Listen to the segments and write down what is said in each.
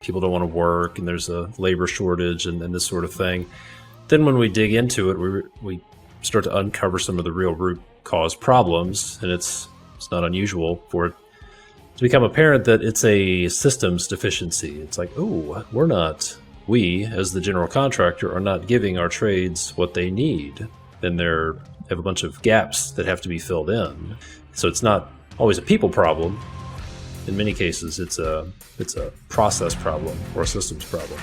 people don't want to work and there's a labor shortage and this sort of thing. Then when we dig into it, we start to uncover some of the real root cause problems, and it's not unusual for it to become apparent that it's a systems deficiency. It's like, oh, we as the general contractor are not giving our trades what they need. Then they have a bunch of gaps that have to be filled in. So it's not always a people problem. In many cases, it's a process problem or a systems problem.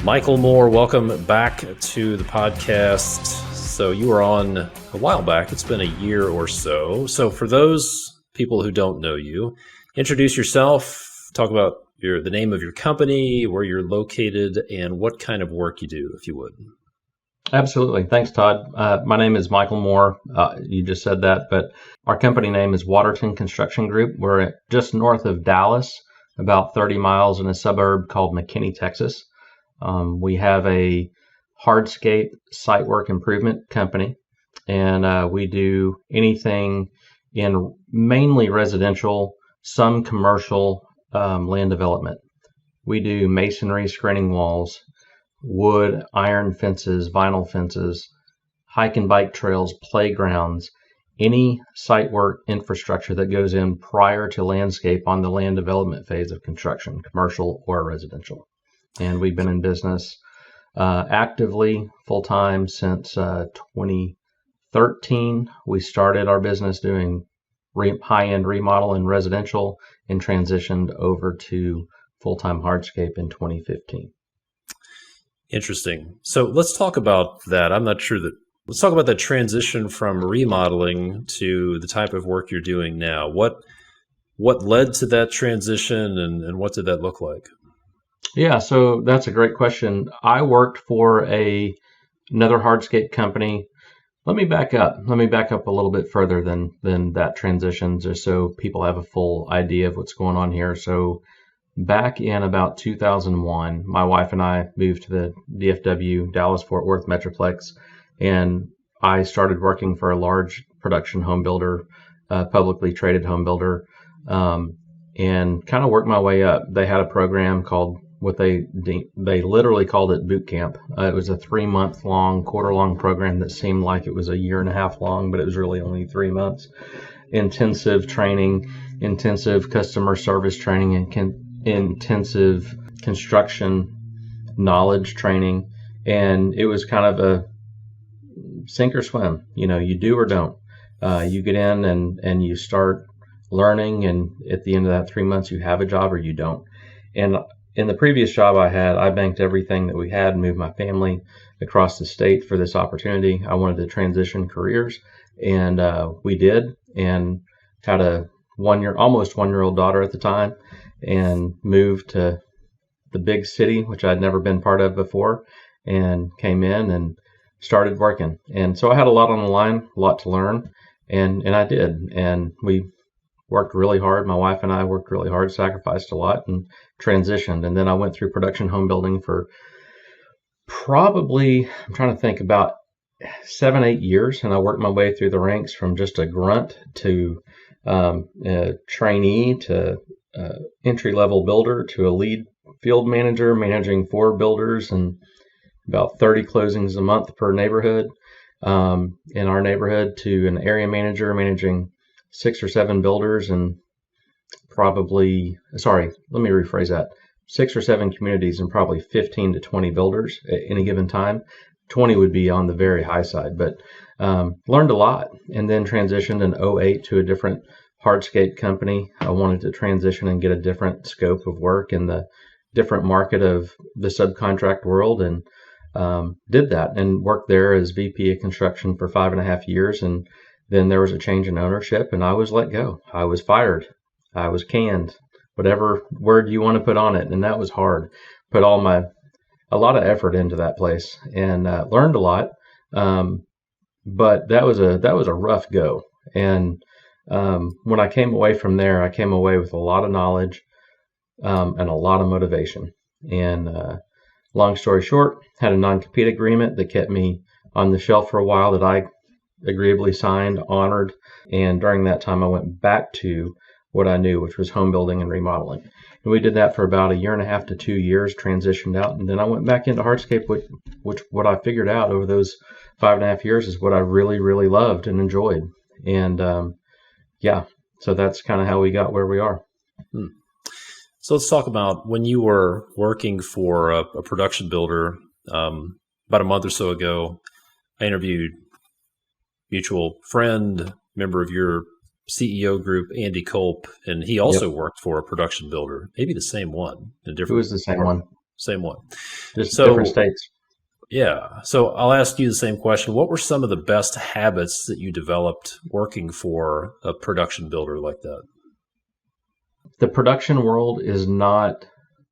Michael Moore, welcome back to the podcast. So you were on a while back. It's been a year or so. So for those people who don't know you, introduce yourself, talk about the name of your company, where you're located, and what kind of work you do, if you would. Absolutely. Thanks, Todd. My name is Michael Moore. You just said that, but our company name is Waterton Construction Group. We're just north of Dallas, about 30 miles in a suburb called McKinney, Texas. We have a hardscape site work improvement company, and we do anything in mainly residential, some commercial land development. We do masonry, screening walls, wood, iron fences, vinyl fences, hike and bike trails, playgrounds, any site work infrastructure that goes in prior to landscape on the land development phase of construction, commercial or residential. And we've been in business actively full-time since 2013. We started our business doing high-end remodel in residential and transitioned over to full-time hardscape in 2015. Interesting. So let's talk about that. Let's talk about that transition from remodeling to the type of work you're doing now. What led to that transition, and what did that look like? Yeah, so that's a great question. I worked for another hardscape company. Let me back up a little bit further than that transition, just so people have a full idea of what's going on here. So back in about 2001, my wife and I moved to the DFW, Dallas-Fort Worth Metroplex, and I started working for a large production home builder, publicly traded home builder, and kind of worked my way up. They had a program called they literally called it boot camp. It was a 3-month long, quarter-long program that seemed like it was a year and a half long, but it was really only 3 months. Intensive training, intensive customer service training, and intensive construction knowledge training. And it was kind of a sink or swim. You do or don't. You get in and you start learning, and at the end of that 3 months, you have a job or you don't. And in the previous job I banked everything that we had and moved my family across the state for this opportunity. I wanted to transition careers, and we did, and had a almost 1-year-old daughter at the time, and moved to the big city, which I'd never been part of before, and came in and started working. And so I had a lot on the line, a lot to learn, and I did. And we worked really hard. My wife and I worked really hard, sacrificed a lot, and transitioned. And then I went through production home building for probably, I'm trying to think, about 7-8 years. And I worked my way through the ranks from just a grunt to a trainee to entry-level builder to a lead field manager, managing 4 builders and about 30 closings a month per neighborhood in our neighborhood, to an area manager managing 6 or 7 builders, and 6 or 7 communities and probably 15 to 20 builders at any given time. 20 would be on the very high side, but learned a lot, and then transitioned in 2008 to a different hardscape company. I wanted to transition and get a different scope of work in the different market of the subcontract world, and did that and worked there as VP of construction for 5.5 years. And then there was a change in ownership, and I was let go. I was fired. I was canned, whatever word you want to put on it. And that was hard. Put a lot of effort into that place, and learned a lot. But that was a rough go. And when I came away from there, I came away with a lot of knowledge and a lot of motivation. And long story short, had a non-compete agreement that kept me on the shelf for a while that I agreeably signed, honored. And during that time, I went back to what I knew, which was home building and remodeling. And we did that for about a year and a half to 2 years, transitioned out. And then I went back into hardscape, which what I figured out over those 5.5 years is what I really, really loved and enjoyed. And so that's kind of how we got where we are. So let's talk about when you were working for a production builder. About a month or so ago, I interviewed mutual friend, member of your CEO group, Andy Culp, and he also worked for a production builder, maybe the same one. It was the same one. Same one. Just different states. Yeah. So I'll ask you the same question. What were some of the best habits that you developed working for a production builder like that? The production world is not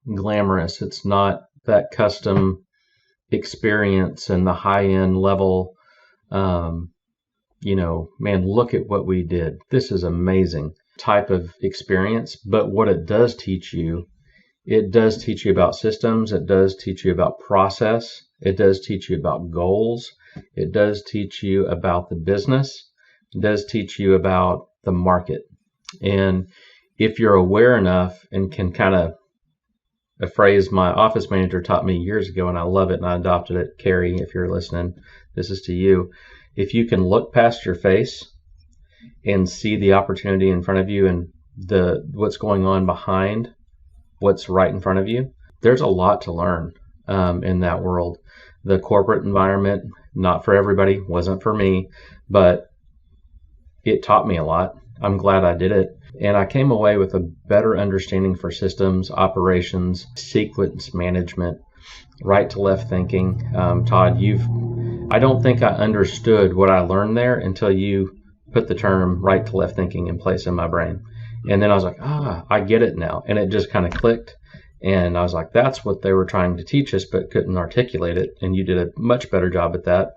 glamorous. It's not that custom experience and the high-end level, man, look at what we did. This is amazing type of experience. But what it does teach you about systems. It does teach you about process. It does teach you about goals. It does teach you about the business. It does teach you about the market. And if you're aware enough and can kind of, a phrase my office manager taught me years ago, and I love it and I adopted it. Carrie, if you're listening, this is to you. If you can look past your face and see the opportunity in front of you and what's going on behind what's right in front of you, there's a lot to learn in that world. The corporate environment, not for everybody, wasn't for me, but it taught me a lot. I'm glad I did it. And I came away with a better understanding for systems, operations, sequence management, right to left thinking. Todd, I don't think I understood what I learned there until you put the term right to left thinking in place in my brain. And then I was like, I get it now. And it just kind of clicked. And I was like, that's what they were trying to teach us, but couldn't articulate it. And you did a much better job at that.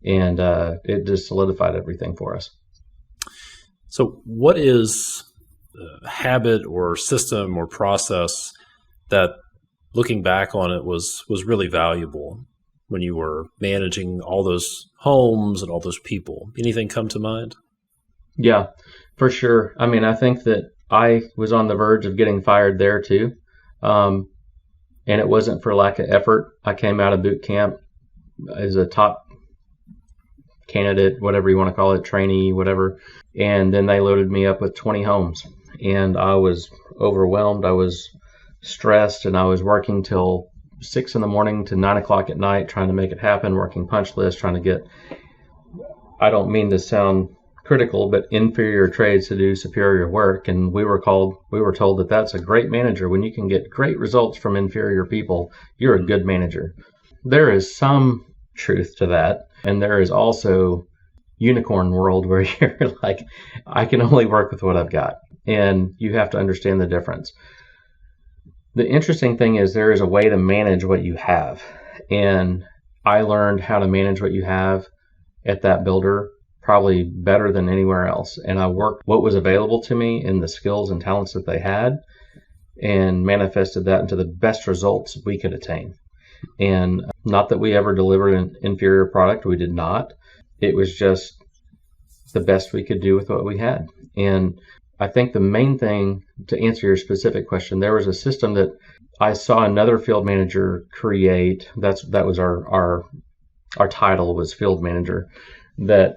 And it just solidified everything for us. So what is a habit or system or process that, looking back on it, was really valuable when you were managing all those homes and all those people? Anything come to mind? Yeah, for sure. I mean, I think that I was on the verge of getting fired there too. And it wasn't for lack of effort. I came out of boot camp as a top candidate, whatever you want to call it, trainee, whatever. And then they loaded me up with 20 homes. And I was overwhelmed. I was stressed, and I was working till 6 a.m. to 9 o'clock at night, trying to make it happen, working punch lists, trying to get, I don't mean to sound critical, but inferior trades to do superior work. And we were told that that's a great manager. When you can get great results from inferior people, you're a good manager. There is some truth to that. And there is also unicorn world where you're like, I can only work with what I've got. And you have to understand the difference. The interesting thing is there is a way to manage what you have. And I learned how to manage what you have at that builder probably better than anywhere else. And I worked what was available to me in the skills and talents that they had and manifested that into the best results we could attain. And not that we ever delivered an inferior product. We did not. It was just the best we could do with what we had. And I think the main thing, to answer your specific question, there was a system that I saw another field manager create. That was our title was field manager, that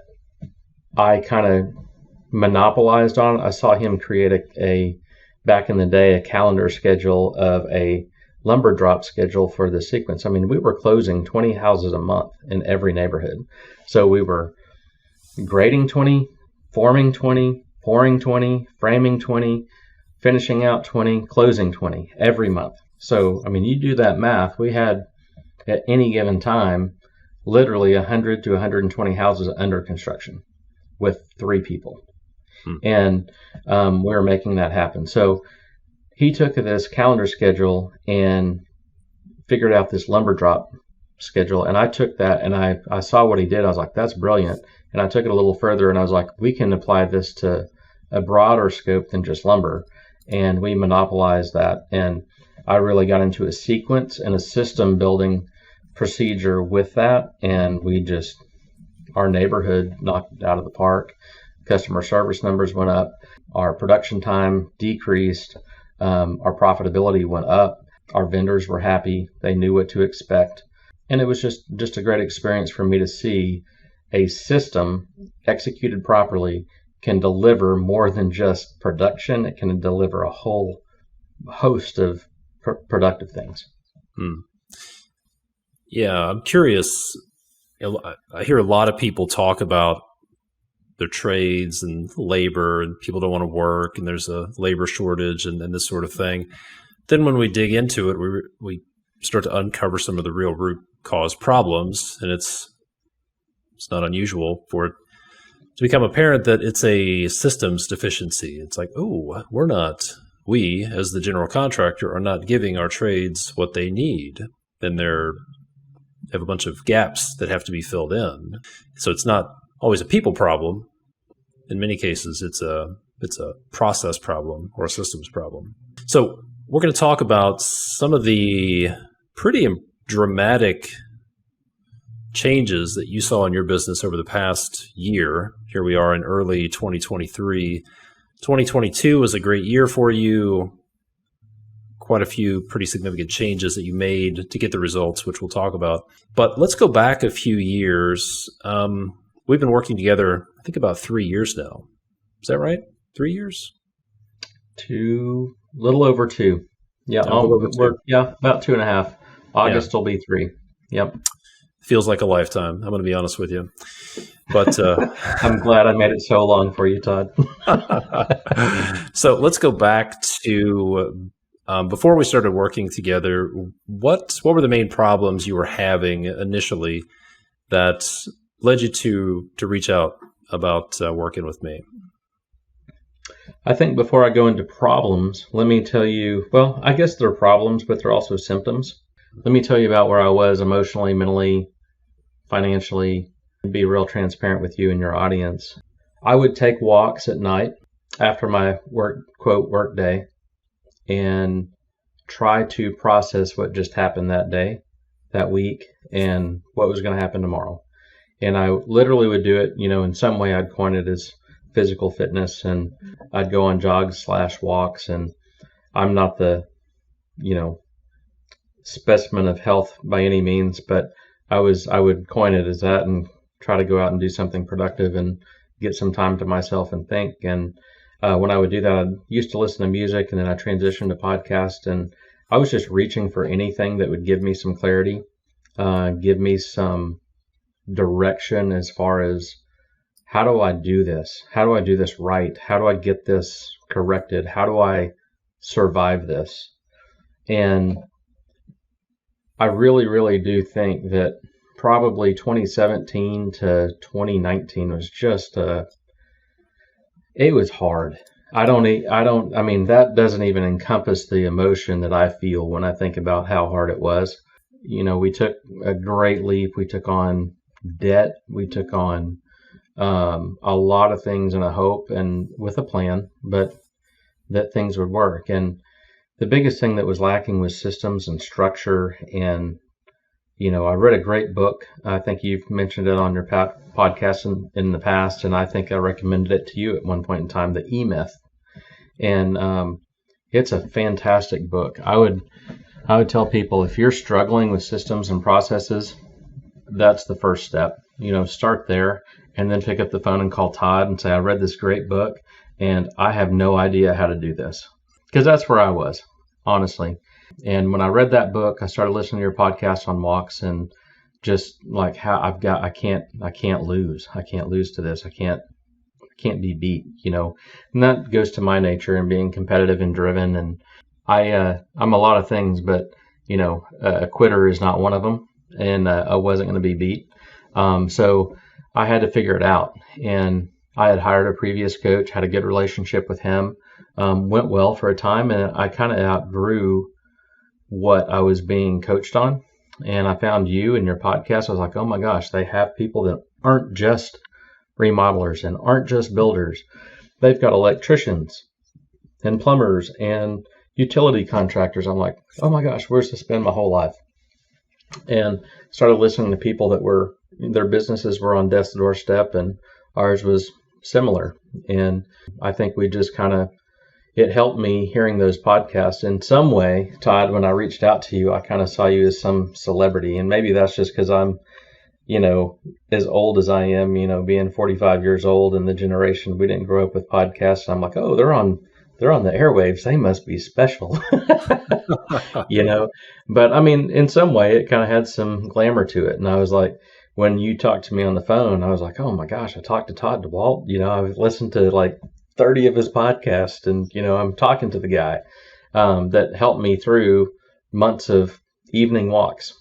I kind of monopolized on. I saw him create a back in the day, a calendar schedule of a lumber drop schedule for the sequence. I mean, we were closing 20 houses a month in every neighborhood. So we were grading 20, forming 20, pouring 20, framing 20, finishing out 20, closing 20 every month. So, I mean, you do that math. We had at any given time literally 100 to 120 houses under construction with 3 people. And we were making that happen. So he took this calendar schedule and figured out this lumber drop schedule. And I took that and I saw what he did. I was like, that's brilliant. And I took it a little further and I was like, we can apply this to a broader scope than just lumber. And we monopolized that. And I really got into a sequence and a system building procedure with that. And our neighborhood knocked it out of the park. Customer service numbers went up. Our production time decreased. Our profitability went up. Our vendors were happy. They knew what to expect. And it was just a great experience for me to see a system executed properly can deliver more than just production. It can deliver a whole host of productive things. Yeah, I'm curious. I hear a lot of people talk about their trades and labor, and people don't want to work, and there's a labor shortage and this sort of thing. Then when we dig into it, we start to uncover some of the real root cause problems, and it's not unusual for it to become apparent that it's a systems deficiency. It's like, oh, we as the general contractor are not giving our trades what they need, and they have a bunch of gaps that have to be filled in. So it's not always a people problem. In many cases, it's a process problem or a systems problem. So we're going to talk about some of the pretty dramatic changes that you saw in your business over the past year. Here we are in early 2023. 2022 was a great year for you. Quite a few pretty significant changes that you made to get the results, which we'll talk about. But let's go back a few years. We've been working together, I think, about 3 years now. Is that right? 3 years? Little over 2. Yeah, about 2.5. August will be 3. Yep. Feels like a lifetime. I'm going to be honest with you. But I'm glad I made it so long for you, Todd. So let's go back to before we started working together. What were the main problems you were having initially that led you to reach out about working with me? I think before I go into problems, let me tell you, well, I guess they're problems, but they're also symptoms. Let me tell you about where I was emotionally, mentally, financially, and be real transparent with you and your audience. I would take walks at night after my work day and try to process what just happened that day, that week, and what was going to happen tomorrow. And I literally would do it, in some way I'd coin it as physical fitness, and I'd go on jogs/walks, and I'm not the, specimen of health by any means, but I would coin it as that and try to go out and do something productive and get some time to myself and think. And when I would do that, I used to listen to music, and then I transitioned to podcast, and I was just reaching for anything that would give me some clarity, give me some direction as far as how do I do this? How do I do this right? How do I get this corrected? How do I survive this? And I really, really do think that probably 2017 to 2019 was just it was hard. That doesn't even encompass the emotion that I feel when I think about how hard it was. We took a great leap. We took on debt. We took on a lot of things in a hope and with a plan, but that things would work. And the biggest thing that was lacking was systems and structure. And, I read a great book. I think you've mentioned it on your podcast in the past, and I think I recommended it to you at one point in time, The E-Myth. And it's a fantastic book. I would tell people, if you're struggling with systems and processes, that's the first step. Start there, and then pick up the phone and call Todd and say, I read this great book and I have no idea how to do this. Because that's where I was, honestly. And when I read that book, I started listening to your podcast on walks, and just like how I can't lose. I can't lose to this. I can't be beat, And that goes to my nature and being competitive and driven. And I'm a lot of things, but a quitter is not one of them. And I wasn't going to be beat. So I had to figure it out. And I had hired a previous coach, had a good relationship with him, went well for a time, and I kind of outgrew what I was being coached on. And I found you and your podcast. I was like, oh my gosh, they have people that aren't just remodelers and aren't just builders. They've got electricians and plumbers and utility contractors. I'm like, oh my gosh, where's to spend my whole life? And started listening to people that their businesses were on death's doorstep, and ours was similar. And I think we just it helped me hearing those podcasts in some way. Todd, when I reached out to you, I kind of saw you as some celebrity. And maybe that's just because I'm, as old as I am, being 45 years old and the generation, we didn't grow up with podcasts. I'm like, oh, they're on the airwaves. They must be special, but I mean, in some way it kind of had some glamour to it. And I was like, when you talked to me on the phone, I was like, oh my gosh, I talked to Todd Dawalt. I've listened to like 30 of his podcasts, and, I'm talking to the guy, that helped me through months of evening walks,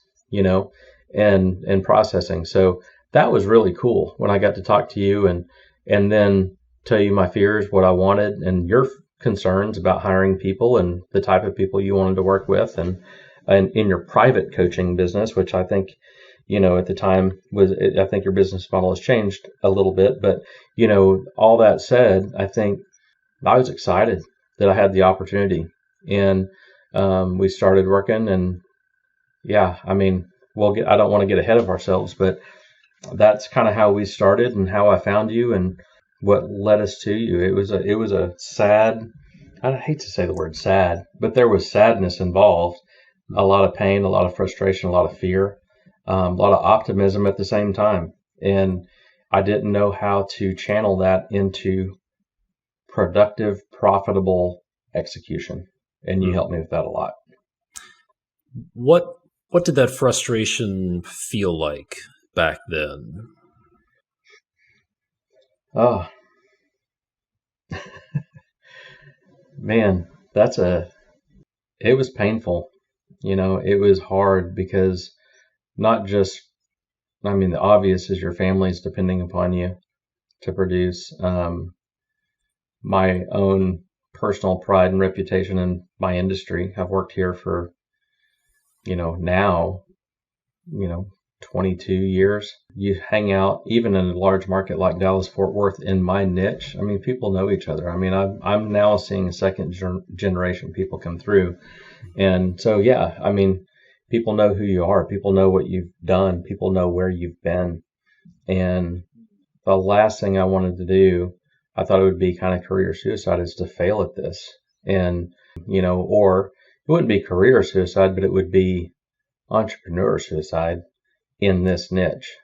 and processing. So that was really cool when I got to talk to you and then tell you my fears, what I wanted, and your concerns about hiring people and the type of people you wanted to work with, and in your private coaching business, which I think, at the time I think your business model has changed a little bit, but, all that said, I think I was excited that I had the opportunity, and we started working, and yeah, I mean, I don't want to get ahead of ourselves, but that's kind of how we started and how I found you and what led us to you. It was a sad, I hate to say the word sad, but there was sadness involved, a lot of pain, a lot of frustration, a lot of fear, a lot of optimism at the same time. And I didn't know how to channel that into productive, profitable execution. And you helped me with that a lot. What did that frustration feel like back then? Oh, man, it was painful. It was hard because not just, I mean, the obvious is your family's depending upon you to produce. My own personal pride and reputation in my industry. I've worked here for, now, 22 years. You hang out, even in a large market like Dallas, Fort Worth, in my niche. I mean, people know each other. I mean, I'm now seeing second generation people come through. And so, yeah, I mean, people know who you are. People know what you've done. People know where you've been. And the last thing I wanted to do, I thought it would be kind of career suicide, is to fail at this. And, or it wouldn't be career suicide, but it would be entrepreneur suicide in this niche.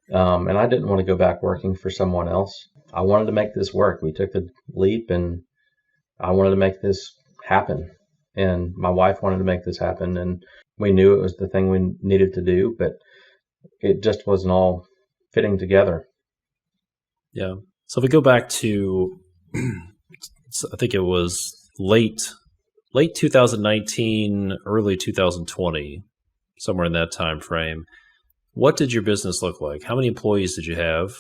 And I didn't want to go back working for someone else. I wanted to make this work. We took the leap, and I wanted to make this happen. And my wife wanted to make this happen. And we knew it was the thing we needed to do, but it just wasn't all fitting together. Yeah. So if we go back to, I think it was late 2019, early 2020, somewhere in that time frame. What did your business look like? How many employees did you have,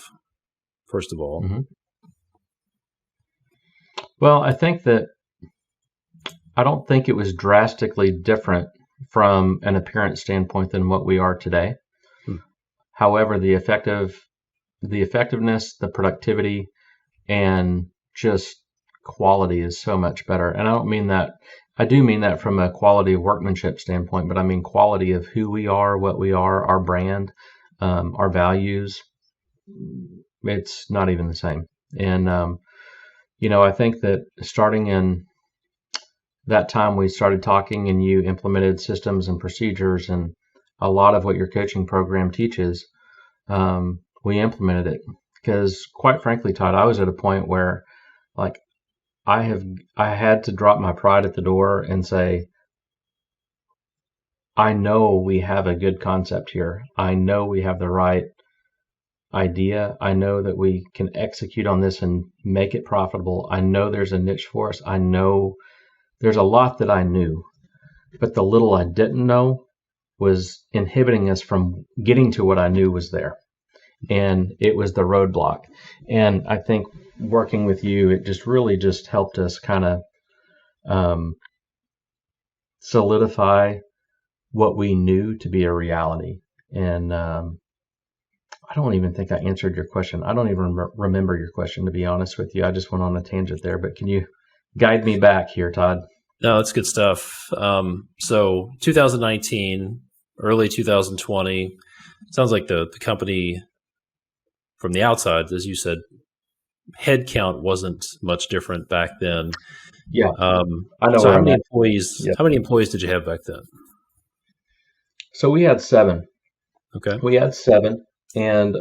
first of all? Mm-hmm. Well, I don't think it was drastically different from an appearance standpoint than what we are today. However, the effectiveness, the productivity, and just quality is so much better. And I do mean that from a quality of workmanship standpoint, but I mean quality of who we are, what we are, our brand, our values. It's not even the same. And, I think that starting in that time we started talking, and you implemented systems and procedures, and a lot of what your coaching program teaches, we implemented it. Because quite frankly, Todd, I was at a point where, like, I had to drop my pride at the door and say, I know we have a good concept here. I know we have the right idea. I know that we can execute on this and make it profitable. I know there's a niche for us. I know there's a lot that I knew, but the little I didn't know was inhibiting us from getting to what I knew was there. And it was the roadblock. And I think working with you, it just really just helped us kind of solidify what we knew to be a reality. And I don't even think I answered your question. I don't even remember your question, to be honest with you. I just went on a tangent there, but can you guide me back here, Todd? No, that's good stuff. So 2019, early 2020, sounds like the company from the outside, as you said, headcount wasn't much different back then. Yeah, I know So where how I'm many at. employees? Yeah. How many employees did you have back then? So we had 7. Okay. We had 7, and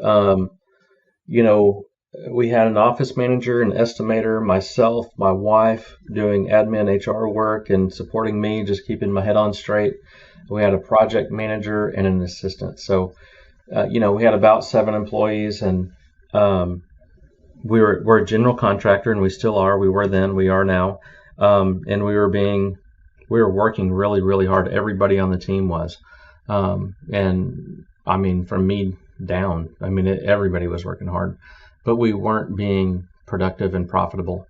you know, we had an office manager, an estimator, myself, my wife doing admin HR work and supporting me, just keeping my head on straight. We had a project manager and an assistant. So, we had about 7 employees, and um, we're a general contractor, and we still are. We were then, we are now, and we were working really, really hard. Everybody on the team was, and I mean, from me down, I mean, everybody was working hard, but we weren't being productive and profitable.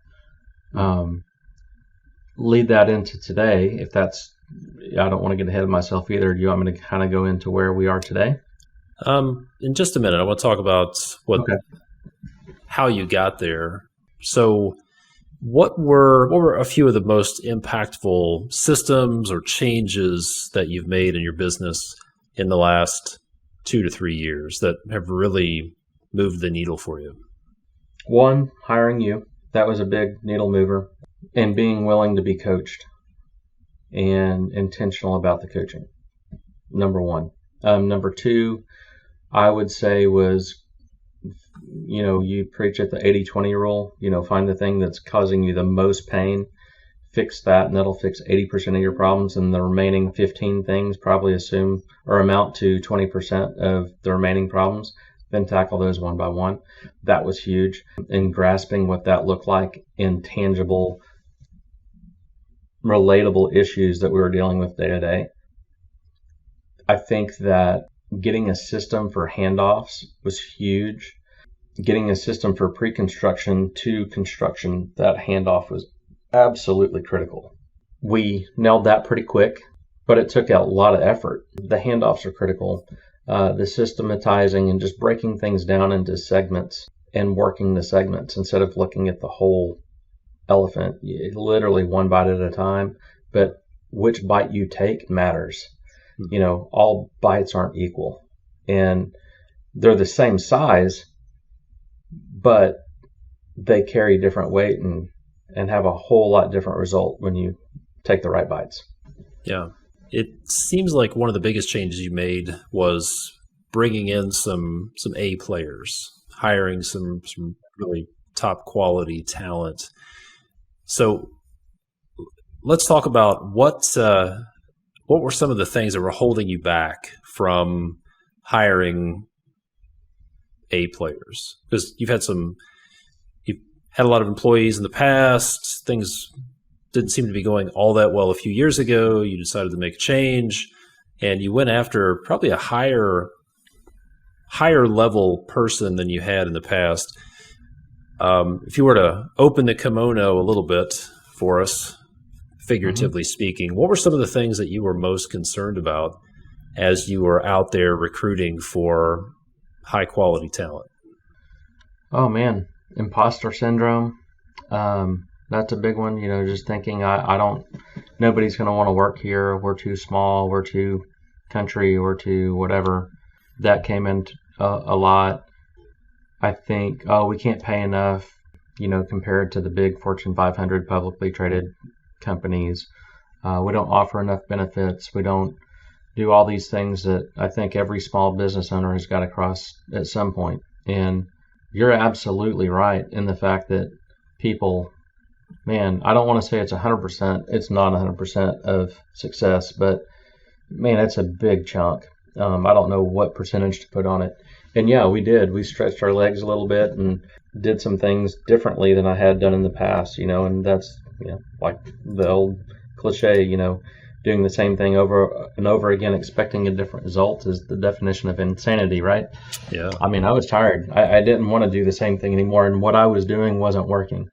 Lead that into today, if that's, I don't want to get ahead of myself either. Do you want me to kind of go into where we are today? In just a minute, I want to talk about Okay. how you got there. So, what were a few of the most impactful systems or changes that you've made in your business in the last 2 to 3 years that have really moved the needle for you? One, hiring you. That was a big needle mover. And being willing to be coached and intentional about the coaching. Number one. Number two, I would say was, you preach at the 80-20 rule, find the thing that's causing you the most pain, fix that, and that'll fix 80% of your problems. And the remaining 15 things probably assume or amount to 20% of the remaining problems. Then tackle those one by one. That was huge in grasping what that looked like in tangible, relatable issues that we were dealing with day to day. I think that getting a system for handoffs was huge. Getting a system for pre-construction to construction, that handoff was absolutely critical. We nailed that pretty quick, but it took a lot of effort. The handoffs are critical. The systematizing and just breaking things down into segments and working the segments instead of looking at the whole elephant, literally one bite at a time. But which bite you take matters. All bites aren't equal, and they're the same size, but they carry different weight and have a whole lot different result when you take the right bites. Yeah. It seems like one of the biggest changes you made was bringing in some A players, hiring some really top quality talent. So let's talk about what were some of the things that were holding you back from hiring A players? Because you've had a lot of employees in the past. Things didn't seem to be going all that well a few years ago. You decided to make a change, and you went after probably a higher level person than you had in the past. If you were to open the kimono a little bit for us, figuratively speaking, what were some of the things that you were most concerned about as you were out there recruiting for high quality talent? Oh man, imposter syndrome. That's a big one. Just thinking nobody's going to want to work here. We're too small. We're too country. We're too whatever. That came in a lot. I think, we can't pay enough, compared to the big Fortune 500 publicly traded companies. We don't offer enough benefits. We don't do all these things that I think every small business owner has got across at some point. And you're absolutely right in the fact that people, man, I don't want to say it's 100%. It's not 100% of success, but man, it's a big chunk. I don't know what percentage to put on it. And yeah, we did. We stretched our legs a little bit and did some things differently than I had done in the past, and that's, like the old cliche, doing the same thing over and over again, expecting a different result is the definition of insanity, right? Yeah. I mean, I was tired. I didn't want to do the same thing anymore, and what I was doing wasn't working.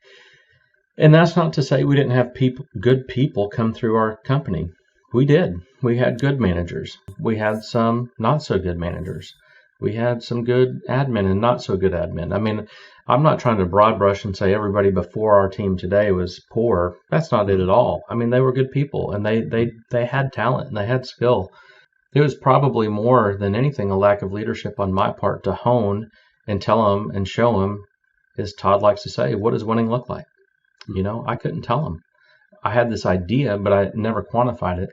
And that's not to say we didn't have good people come through our company. We did. We had good managers. We had some not so good managers. We had some good admin and not so good admin. I mean, I'm not trying to broad brush and say everybody before our team today was poor. That's not it at all. I mean, they were good people, and they had talent and they had skill. It was probably more than anything a lack of leadership on my part to hone and tell them and show them as Todd likes to say, what does winning look like? I couldn't tell him. I had this idea, but I never quantified it.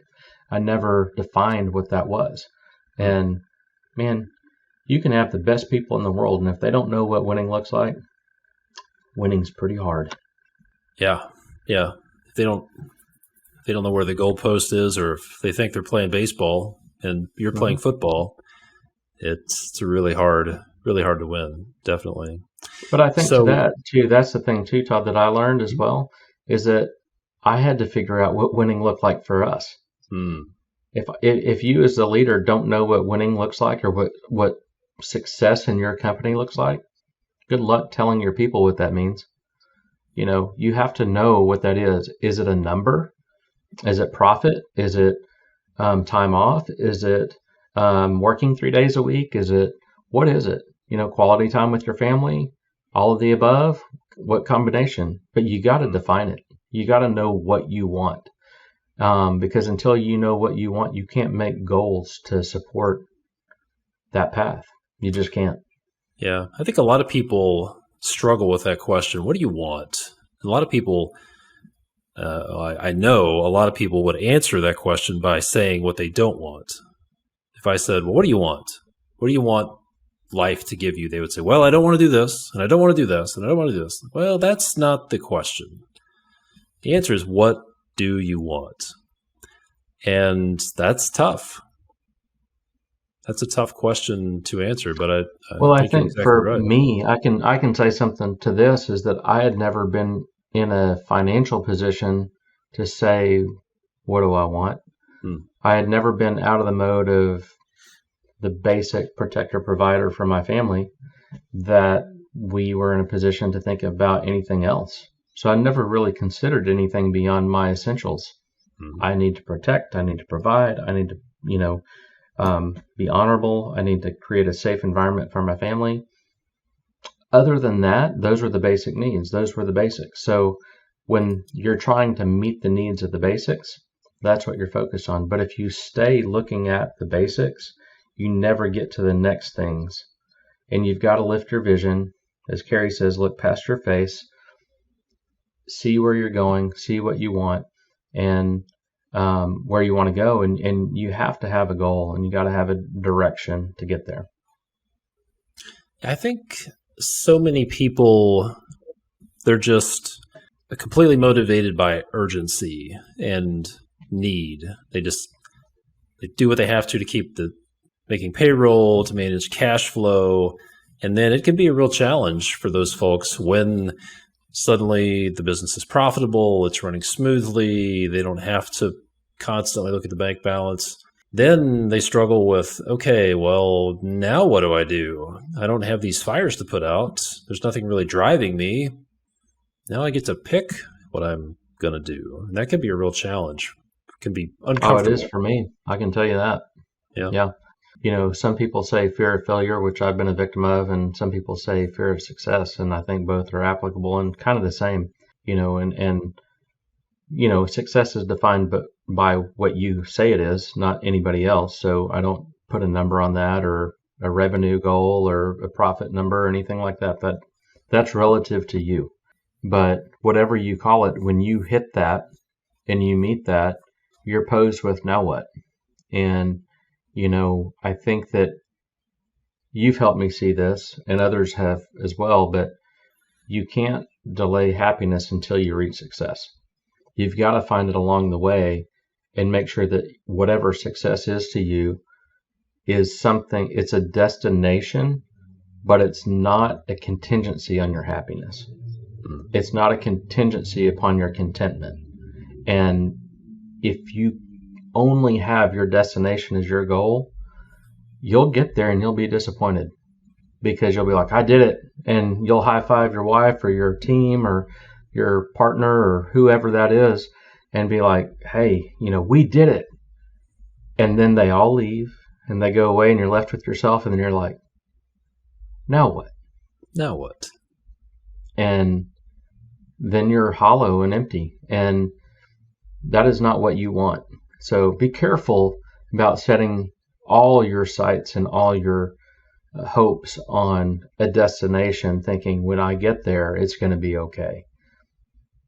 I never defined what that was. And man, you can have the best people in the world, and if they don't know what winning looks like, winning's pretty hard. Yeah. If they don't know where the goalpost is, or if they think they're playing baseball and you're playing football, it's really hard to win. Definitely. But I think to that too, that's the thing too, Todd, that I learned as well, is that I had to figure out what winning looked like for us. If you as the leader don't know what winning looks like, or what success in your company looks like, good luck telling your people what that means. You have to know what that is. Is it a number? Is it profit? Is it time off? Is it working 3 days a week? What is it? Quality time with your family? All of the above? What combination? But you got to define it. You got to know what you want. Because until you know what you want, you can't make goals to support that path. You just can't. Yeah. I think a lot of people struggle with that question. What do you want? A lot of people, I know a lot of people would answer that question by saying what they don't want. If I said, well, what do you want? What do you want life to give you? They would say, well, I don't want to do this, and I don't want to do this, and I don't want to do this. Well, that's not the question. The answer is, what do you want? And that's tough. That's a tough question to answer, but I think exactly for me, I can say something to this, is that I had never been in a financial position to say, what do I want? I had never been out of the mode of the basic protector provider for my family, that we were in a position to think about anything else. So I never really considered anything beyond my essentials. I need to protect, I need to provide, I need to, be honorable. I need to create a safe environment for my family. Other than that, those were the basic needs. Those were the basics. So when you're trying to meet the needs of the basics, that's what you're focused on. But if you stay looking at the basics, you never get to the next things. And you've got to lift your vision. As Carrie says, look past your face, see where you're going, see what you want, and where you want to go, and you have to have a goal, and you got to have a direction to get there. I think so many people, they're just completely motivated by urgency and need. They do what they have to keep making payroll, to manage cash flow, and then it can be a real challenge for those folks when suddenly the business is profitable, it's running smoothly, they don't have to constantly look at the bank balance. Then they struggle with, okay, well, now what do? I don't have these fires to put out. There's nothing really driving me. Now I get to pick what I'm going to do. And that can be a real challenge. It can be uncomfortable. Oh, it is for me. I can tell you that. Yeah. Some people say fear of failure, which I've been a victim of, and some people say fear of success, and I think both are applicable and kind of the same. Success is defined by what you say it is, not anybody else. So I don't put a number on that, or a revenue goal, or a profit number, or anything like that. That's relative to you. But whatever you call it, when you hit that and you meet that, you're posed with now what? And I think that you've helped me see this, and others have as well, but you can't delay happiness until you reach success. You've got to find it along the way and make sure that whatever success is to you is something, it's a destination, but it's not a contingency on your happiness. It's not a contingency upon your contentment. And if you only have your destination as your goal, you'll get there and you'll be disappointed, because you'll be like, I did it. And you'll high five your wife or your team or your partner or whoever that is and be like, hey, we did it. And then they all leave and they go away and you're left with yourself. And then you're like, now what? Now what? And then you're hollow and empty. And that is not what you want. So be careful about setting all your sights and all your hopes on a destination thinking when I get there, it's going to be okay.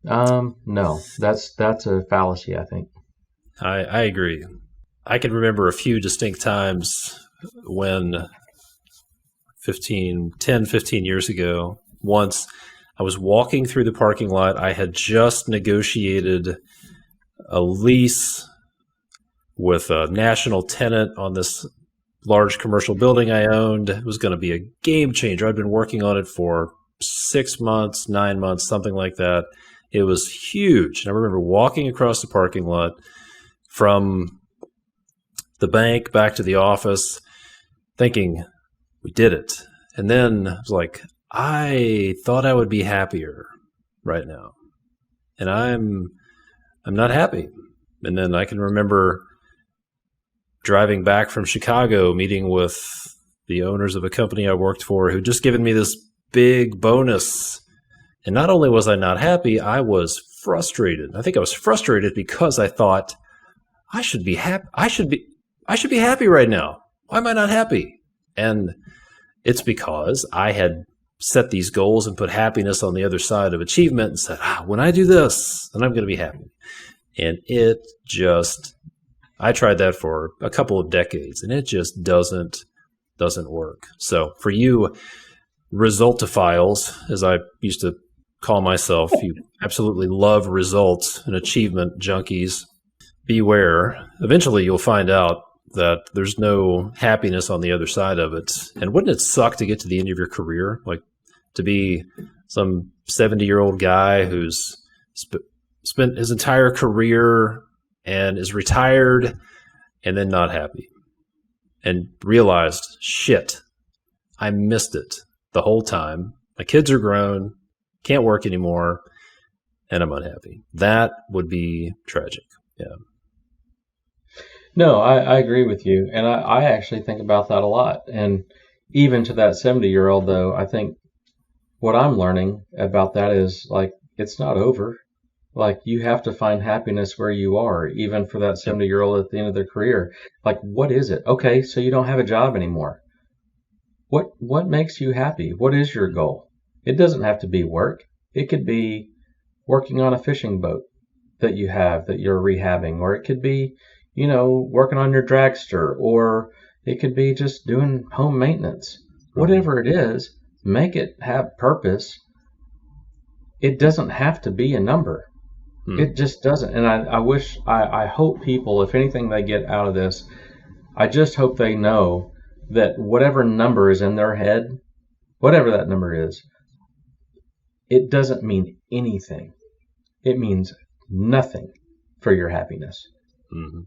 No, that's a fallacy, I think. I agree. I can remember a few distinct times when 15 years ago, once I was walking through the parking lot. I had just negotiated a lease with a national tenant on this large commercial building I owned. It was going to be a game changer. I'd been working on it for 6 months, 9 months, something like that. It was huge. And I remember walking across the parking lot from the bank back to the office thinking, we did it. And then I was like, I thought I would be happier right now. And I'm not happy. And then I can remember driving back from Chicago, meeting with the owners of a company I worked for who'd just given me this big bonus. And not only was I not happy, I was frustrated. I think I was frustrated because I thought I should be happy. I should be happy right now. Why am I not happy? And it's because I had set these goals and put happiness on the other side of achievement and said, when I do this, then I'm going to be happy. And I tried that for a couple of decades and it just doesn't work. So for you, resultophiles, as I used to call myself, you absolutely love results and achievement junkies. Beware. Eventually you'll find out that there's no happiness on the other side of it. And wouldn't it suck to get to the end of your career? Like to be some 70-year-old guy who's spent his entire career and is retired and then not happy and realized, shit, I missed it the whole time. My kids are grown, can't work anymore, and I'm unhappy. That would be tragic. Yeah. No, I agree with you. And I actually think about that a lot. And even to that 70-year-old, though, I think what I'm learning about that is like, it's not over. Like you have to find happiness where you are, even for that 70-year-old at the end of their career. Like, what is it? Okay, so you don't have a job anymore. What makes you happy? What is your goal? It doesn't have to be work. It could be working on a fishing boat that you have that you're rehabbing, or it could be, working on your dragster, or it could be just doing home maintenance. Whatever it is, make it have purpose. It doesn't have to be a number. It just doesn't. And I hope people, if anything they get out of this, I just hope they know that whatever number is in their head, whatever that number is, it doesn't mean anything. It means nothing for your happiness. Mm-hmm.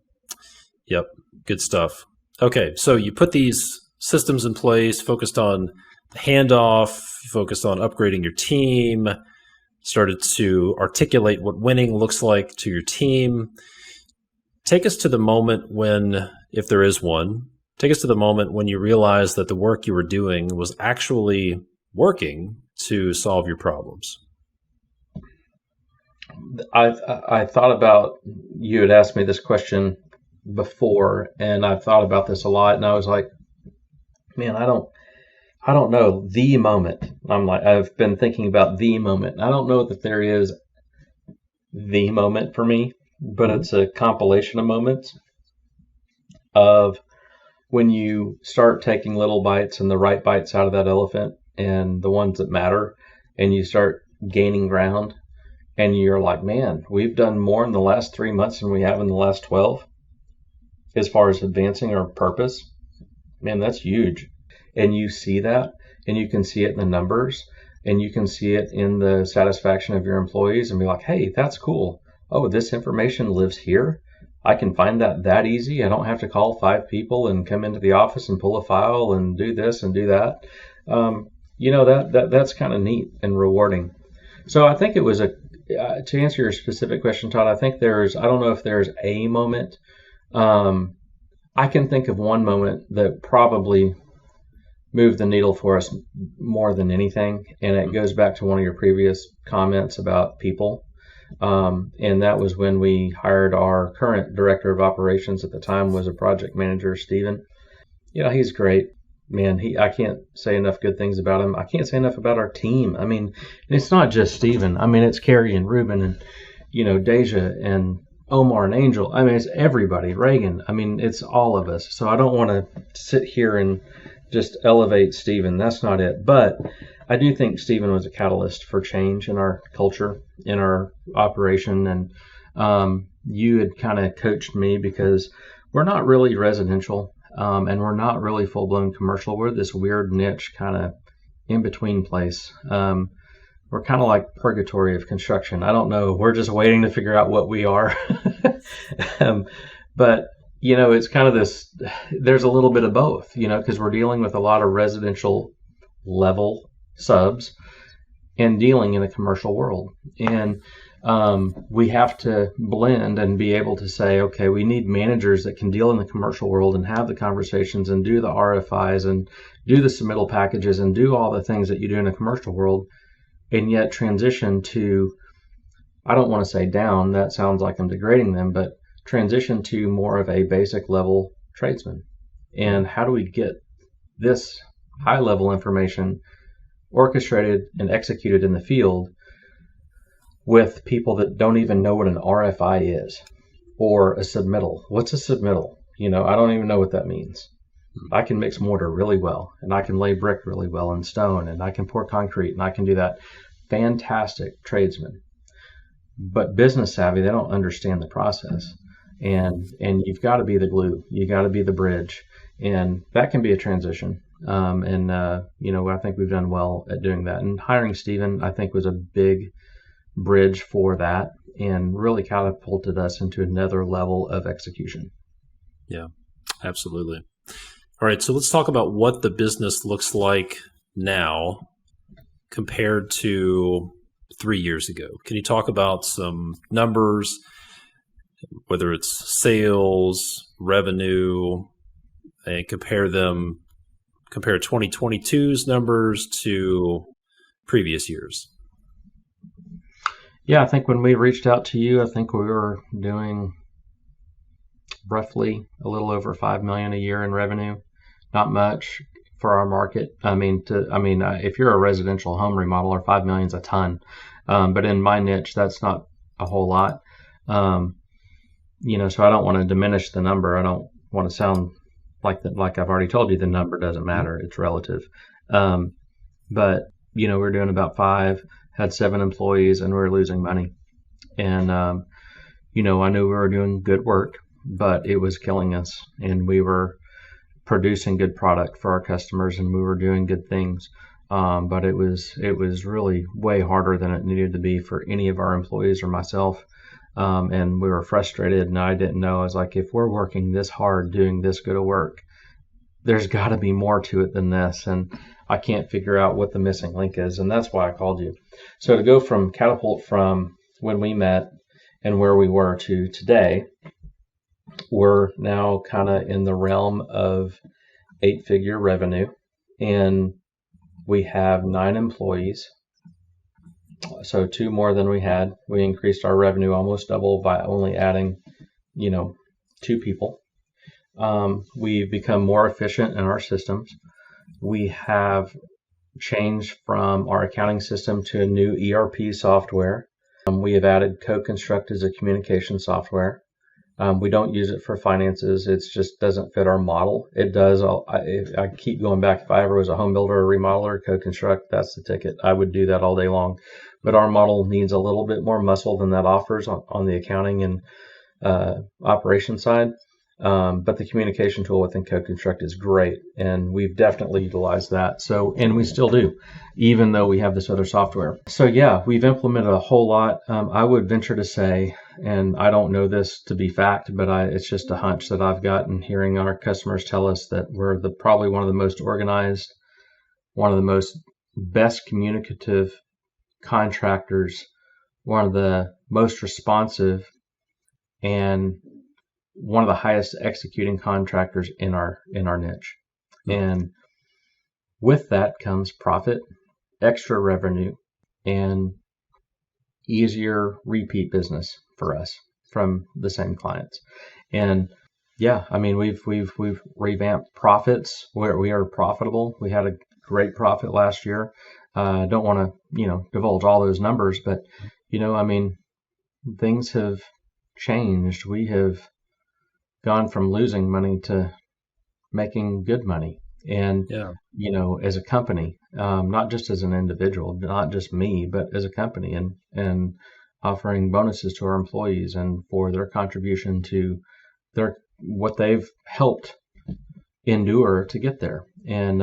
Yep. Good stuff. Okay. So you put these systems in place, focused on the handoff, focused on upgrading your team, started to articulate what winning looks like to your team. Take us to the moment when, if there is one, take us to the moment when you realized that the work you were doing was actually working to solve your problems. I thought about, you had asked me this question before, and I've thought about this a lot, and I was like, man, I don't know the moment. I've been thinking about the moment. I don't know that there is the moment for me, but it's a compilation of moments of when you start taking little bites and the right bites out of that elephant and the ones that matter, and you start gaining ground, and you're like, man, we've done more in the last 3 months than we have in the last 12 as far as advancing our purpose. Man, that's huge. And you see that, and you can see it in the numbers, and you can see it in the satisfaction of your employees and be like, hey, that's cool. Oh, this information lives here. I can find that easy. I don't have to call 5 people and come into the office and pull a file and do this and do that. That's kind of neat and rewarding. So I think it was to answer your specific question, Todd, I think I don't know if there's a moment. I can think of one moment that probably moved the needle for us more than anything. And it goes back to one of your previous comments about people. And that was when we hired our current director of operations at the time, was a project manager, Steven. He's great. man, I can't say enough good things about him. I can't say enough about our team. I mean, it's not just Steven. I mean, it's Carrie and Ruben and, Deja and Omar and Angel. I mean, it's everybody, Reagan. I mean, it's all of us. So I don't want to sit here and just elevate Steven. That's not it. But I do think Steven was a catalyst for change in our culture, in our operation. And you had kind of coached me because we're not really residential. And we're not really full-blown commercial. We're this weird niche kind of in-between place. We're kind of like purgatory of construction. I don't know. We're just waiting to figure out what we are. But, it's kind of this, there's a little bit of both, because we're dealing with a lot of residential level subs and dealing in a commercial world. And we have to blend and be able to say, okay, we need managers that can deal in the commercial world and have the conversations and do the RFIs and do the submittal packages and do all the things that you do in a commercial world, and yet transition to, I don't want to say down, that sounds like I'm degrading them, but transition to more of a basic level tradesman. And how do we get this high level information orchestrated and executed in the field with people that don't even know what an RFI is or a submittal? What's a submittal? I don't even know what that means. I can mix mortar really well, and I can lay brick really well and stone, and I can pour concrete, and I can do that. Fantastic tradesmen. But business savvy, they don't understand the process. And you've got to be the glue. You got to be the bridge. And that can be a transition. I think we've done well at doing that. And hiring Steven, I think, was a big bridge for that and really catapulted us into another level of execution. Yeah, absolutely. All right, so let's talk about what the business looks like now compared to 3 years ago. Can you talk about some numbers, whether it's sales, revenue, and compare 2022's numbers to previous years? Yeah, I think when we reached out to you, I think we were doing roughly a little over $5 million a year in revenue. Not much for our market. If you're a residential home remodeler, $5 million is a ton. But in my niche, that's not a whole lot. So I don't want to diminish the number. I don't want to sound like I've already told you the number doesn't matter. It's relative. But we're doing about 5, had 7 employees, and we were losing money. And, I knew we were doing good work, but it was killing us. And we were producing good product for our customers, and we were doing good things. But it was really way harder than it needed to be for any of our employees or myself. And we were frustrated, and I didn't know. I was like, if we're working this hard, doing this good of work, there's got to be more to it than this. And I can't figure out what the missing link is. And that's why I called you. So to go from catapult from when we met and where we were to today, we're now kind of in the realm of 8-figure revenue, and we have 9 employees. So 2 more than we had. We increased our revenue almost double by only adding, 2 people. We've become more efficient in our systems. We have changed from our accounting system to a new ERP software. We have added Co-Construct as a communication software. We don't use it for finances. It just doesn't fit our model. It does. I keep going back. If I ever was a home builder or remodeler, Co-Construct, that's the ticket. I would do that all day long. But our model needs a little bit more muscle than that offers on the accounting and operation side. But the communication tool within Co-Construct is great, and we've definitely utilized that. So, and we still do, even though we have this other software. So yeah, we've implemented a whole lot. I would venture to say, and I don't know this to be fact, but it's just a hunch that I've gotten hearing our customers tell us that we're probably one of the most organized, one of the most best communicative contractors, one of the most responsive, and one of the highest executing contractors in our niche. And with that comes profit, extra revenue, and easier repeat business for us from the same clients. And Yeah, I mean we've revamped profits where we are profitable. We had a great profit last year. Don't want to divulge all those numbers, but I mean things have changed. We have gone from losing money to making good money, and Yeah. as a company, not just as an individual, not just me, but as a company, and offering bonuses to our employees and for their contribution to their what they've helped endure to get there. And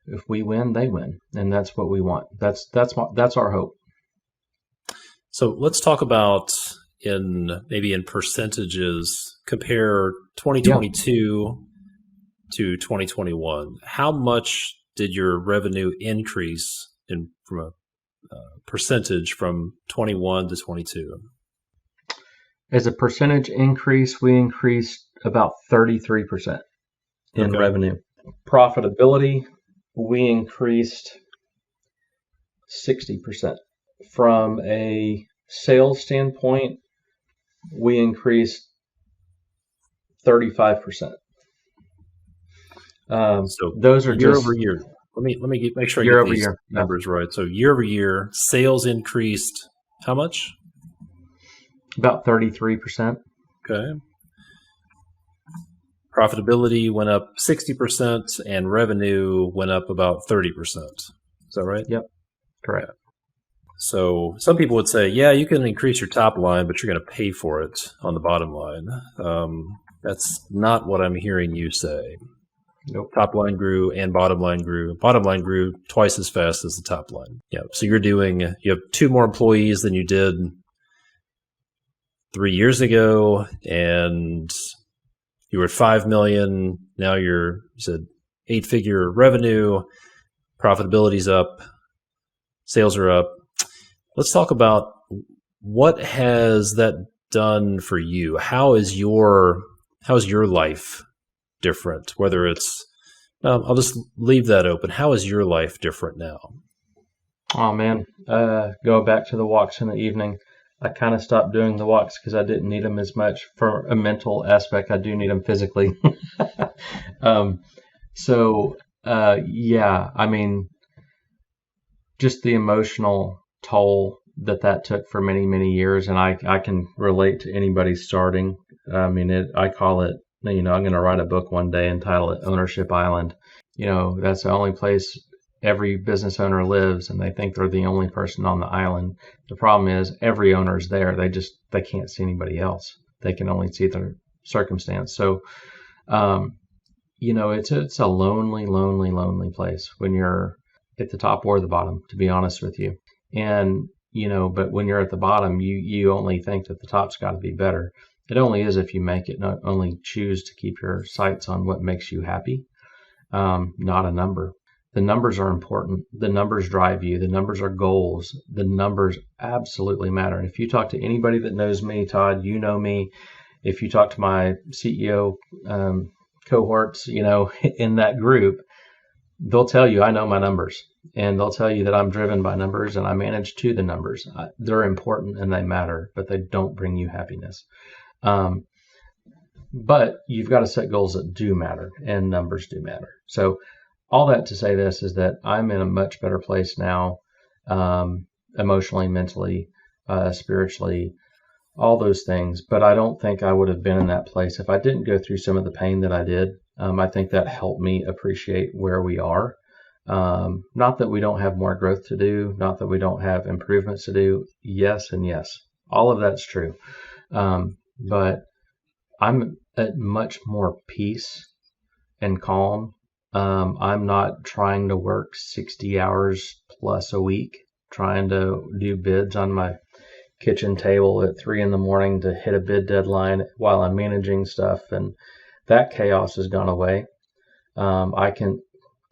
if we win, they win, and that's what we want. That's our hope. So let's talk about maybe in percentages, compare Yeah. 2022 to 2021. How much did your revenue increase from a percentage from 21 to 22? As a percentage increase, we increased about 33% in Okay. revenue. Profitability, we increased 60%. From a sales standpoint, we increased 35%. So Those are year just over year. Let me make sure I year get over these year. Yeah. numbers right. So year over year, sales increased how much? About 33%. Okay. Profitability went up 60% and revenue went up about 30%. Is that right? Yep. Correct. So some people would say, yeah, you can increase your top line, but you're going to pay for it on the bottom line. That's not what I'm hearing you say. Nope. Top line grew and bottom line grew. Bottom line grew twice as fast as the top line. Yeah. So you have 2 more employees than you did 3 years ago, and you were at 5 million. Now you said 8-figure revenue, profitability's up, sales are up. Let's talk about what has that done for you. How is your life different? Whether it's, I'll just leave that open. How is your life different now? Oh man, go back to the walks in the evening. I kind of stopped doing the walks because I didn't need them as much for a mental aspect. I do need them physically. um, yeah, I mean, just the emotional toll that took for many, many years. And I can relate to anybody starting. I mean, I call it, I'm going to write a book one day and title it Ownership Island. That's the only place every business owner lives, and they think they're the only person on the island. The problem is every owner is there. They can't see anybody else. They can only see their circumstance. So, it's a lonely, lonely, lonely place when you're at the top or the bottom, to be honest with you. And, but when you're at the bottom, you only think that the top's got to be better. It only is if you make it. Not only choose to keep your sights on what makes you happy, not a number. The numbers are important. The numbers drive you. The numbers are goals. The numbers absolutely matter. And if you talk to anybody that knows me, Todd, you know me. If you talk to my CEO cohorts, in that group, they'll tell you I know my numbers. And they'll tell you that I'm driven by numbers and I manage to the numbers. They're important and they matter, but they don't bring you happiness. But you've got to set goals that do matter, and numbers do matter. So all that to say this is that I'm in a much better place now, emotionally, mentally, spiritually, all those things. But I don't think I would have been in that place if I didn't go through some of the pain that I did. I think that helped me appreciate where we are. Not that we don't have more growth to do, not that we don't have improvements to do. Yes and yes. All of that's true. But I'm at much more peace and calm. I'm not trying to work 60 hours plus a week, trying to do bids on my kitchen table at 3 a.m. to hit a bid deadline while I'm managing stuff. And that chaos has gone away. I can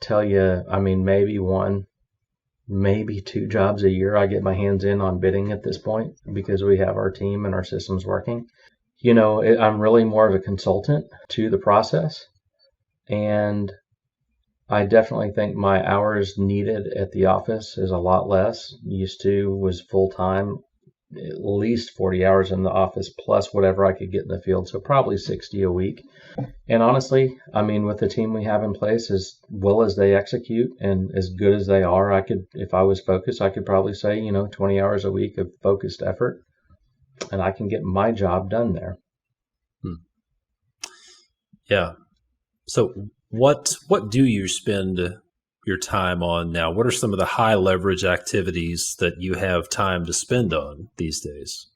tell you, I mean, maybe 1, maybe 2 jobs a year I get my hands in on bidding at this point because we have our team and our systems working. I'm really more of a consultant to the process. And I definitely think my hours needed at the office is a lot less. Used to was full time. at least 40 hours in the office plus whatever I could get in the field. So probably 60 a week. And honestly, I mean, with the team we have in place, as well as they execute and as good as they are, I could, if I was focused, I could probably say, 20 hours a week of focused effort, and I can get my job done there. Yeah. So what do you spend your time on now? What are some of the high leverage activities that you have time to spend on these days?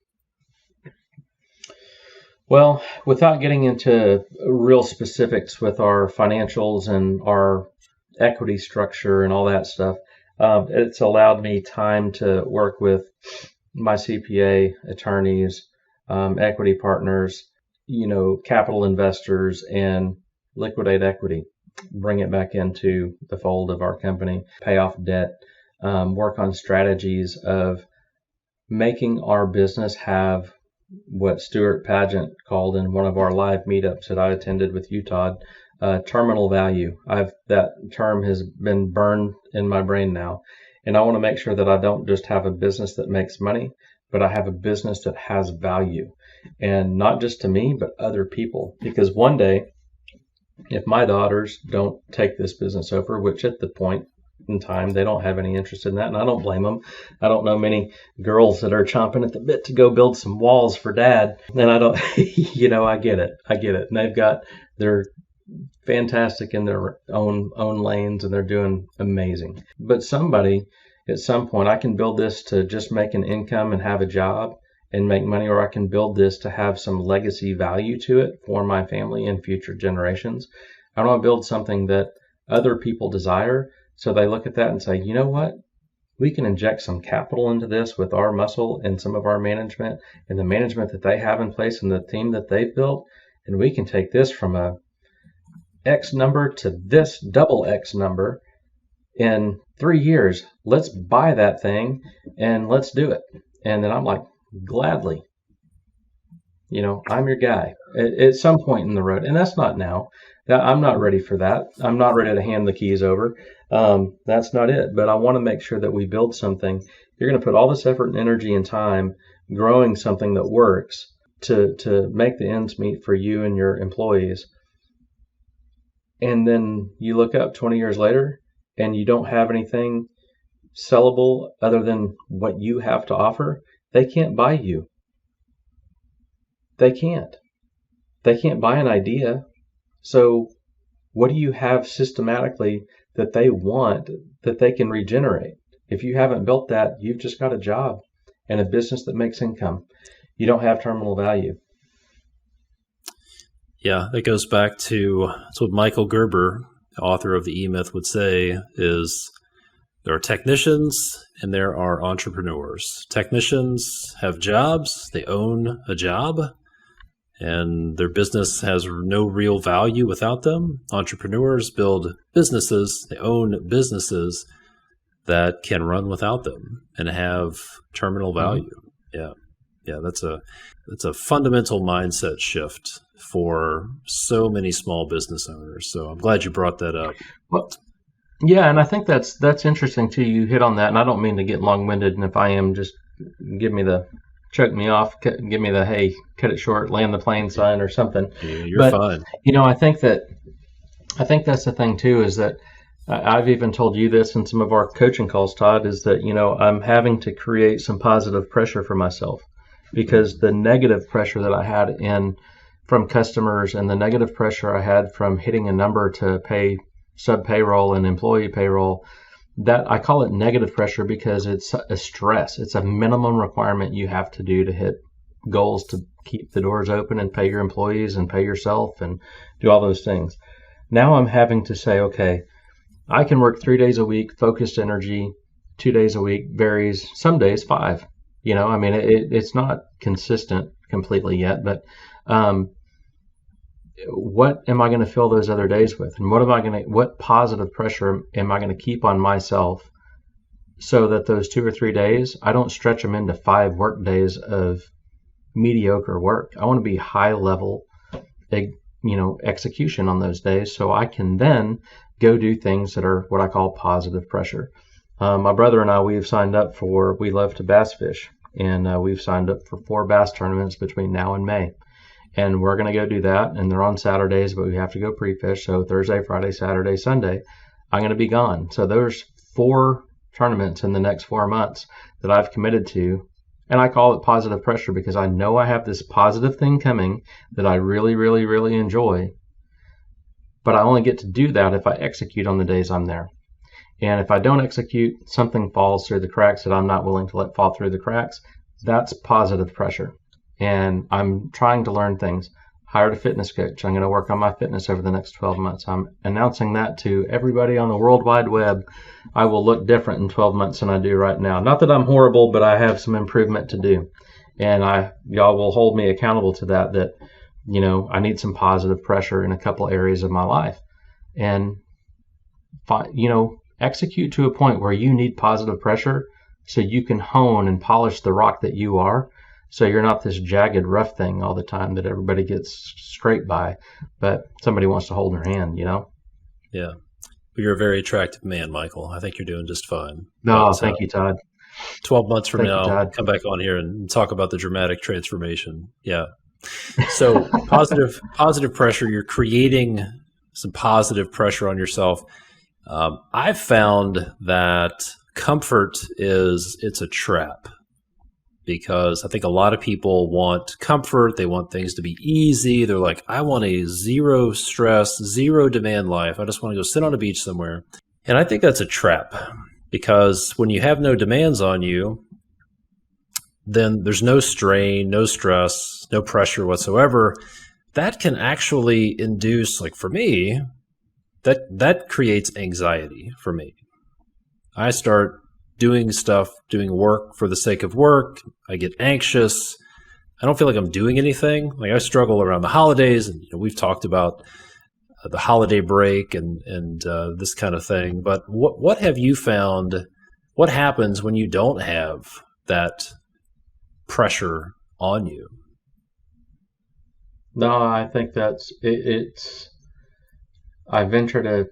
Well, without getting into real specifics with our financials and our equity structure and all that stuff, it's allowed me time to work with my CPA, attorneys, equity partners, capital investors, and liquidate equity, bring it back into the fold of our company, pay off debt, work on strategies of making our business have what Stuart Pageant called in one of our live meetups that I attended with you, Todd, terminal value. That term has been burned in my brain now. And I want to make sure that I don't just have a business that makes money, but I have a business that has value. And not just to me, but other people. Because one day, if my daughters don't take this business over, which at the point in time, they don't have any interest in that, and I don't blame them. I don't know many girls that are chomping at the bit to go build some walls for dad. And I don't, I get it. And they're fantastic in their own lanes, and they're doing amazing. But somebody, at some point, I can build this to just make an income and have a job and make money, or I can build this to have some legacy value to it for my family and future generations. I want to build something that other people desire, so they look at that and say, you know what? We can inject some capital into this with our muscle and some of our management and the management that they have in place and the team that they've built, and we can take this from a X number to this double X number in 3 years. Let's buy that thing and let's do it. And then I'm like, gladly, I'm your guy at some point in the road. And that's not now. I'm not ready for that. I'm not ready to hand the keys over. That's not it. But I want to make sure that we build something. You're going to put all this effort and energy and time growing something that works to make the ends meet for you and your employees. And then you look up 20 years later and you don't have anything sellable other than what you have to offer. They can't buy you. They can't. They can't buy an idea. So what do you have systematically that they want that they can regenerate? If you haven't built that, you've just got a job and a business that makes income. You don't have terminal value. Yeah, that goes back to that's what Michael Gerber, the author of the E-Myth, would say is there are technicians and there are entrepreneurs. Technicians have jobs, they own a job, and their business has no real value without them. Entrepreneurs build businesses, they own businesses that can run without them and have terminal value. Yeah. Yeah, that's a fundamental mindset shift for so many small business owners. So I'm glad you brought that up. Well, yeah, and I think that's interesting too. You hit on that, and I don't mean to get long-winded, and if I am, just choke me off, give me the, hey, cut it short, land the plane sign or something. Yeah, you're fine. I think that's the thing too, is that I've even told you this in some of our coaching calls, Todd, is that, I'm having to create some positive pressure for myself, because the negative pressure that I had from customers and the negative pressure I had from hitting a number to pay sub payroll and employee payroll, that I call it negative pressure because it's a stress. It's a minimum requirement you have to do to hit goals to keep the doors open and pay your employees and pay yourself and do all those things. Now I'm having to say, okay, I can work 3 days a week, focused energy, 2 days a week, varies, some days 5. It's not consistent completely yet, but what am I going to fill those other days with? And what positive pressure am I going to keep on myself so that those 2 or 3 days, I don't stretch them into 5 work days of mediocre work. I want to be high level, execution on those days, so I can then go do things that are what I call positive pressure. My brother and I, we've signed up for We Love to Bass Fish, And we've signed up for 4 bass tournaments between now and May. And we're going to go do that. And they're on Saturdays, but we have to go pre-fish. So Thursday, Friday, Saturday, Sunday, I'm going to be gone. So there's 4 tournaments in the next 4 months that I've committed to. And I call it positive pressure because I know I have this positive thing coming that I really, really, really enjoy. But I only get to do that if I execute on the days I'm there. And if I don't execute, something falls through the cracks that I'm not willing to let fall through the cracks. That's positive pressure. And I'm trying to learn things. Hired a fitness coach. I'm going to work on my fitness over the next 12 months. I'm announcing that to everybody on the World Wide Web. I will look different in 12 months than I do right now. Not that I'm horrible, but I have some improvement to do. And y'all will hold me accountable to that, I need some positive pressure in a couple areas of my life. And, execute to a point where you need positive pressure so you can hone and polish the rock that you are. So you're not this jagged, rough thing all the time that everybody gets scraped by, but somebody wants to hold their hand, Yeah. You're a very attractive man, Michael. I think you're doing just fine. No, thank you, Todd. 12 months from Thank you, now, Todd. come back on here and talk about the dramatic transformation. Yeah. So positive pressure, you're creating some positive pressure on yourself. I've found that comfort it's a trap. Because I think a lot of people want comfort. They want things to be easy. They're like, I want a zero stress, zero demand life. I just want to go sit on a beach somewhere. And I think that's a trap because when you have no demands on you, then there's no strain, no stress, no pressure whatsoever. That can actually induce, like for me, that creates anxiety for me. I start doing work for the sake of work. I get anxious. I don't feel like I'm doing anything. Like I struggle around the holidays, and we've talked about the holiday break and this kind of thing. But what have you found? What happens when you don't have that pressure on you? No, I think it's. I venture to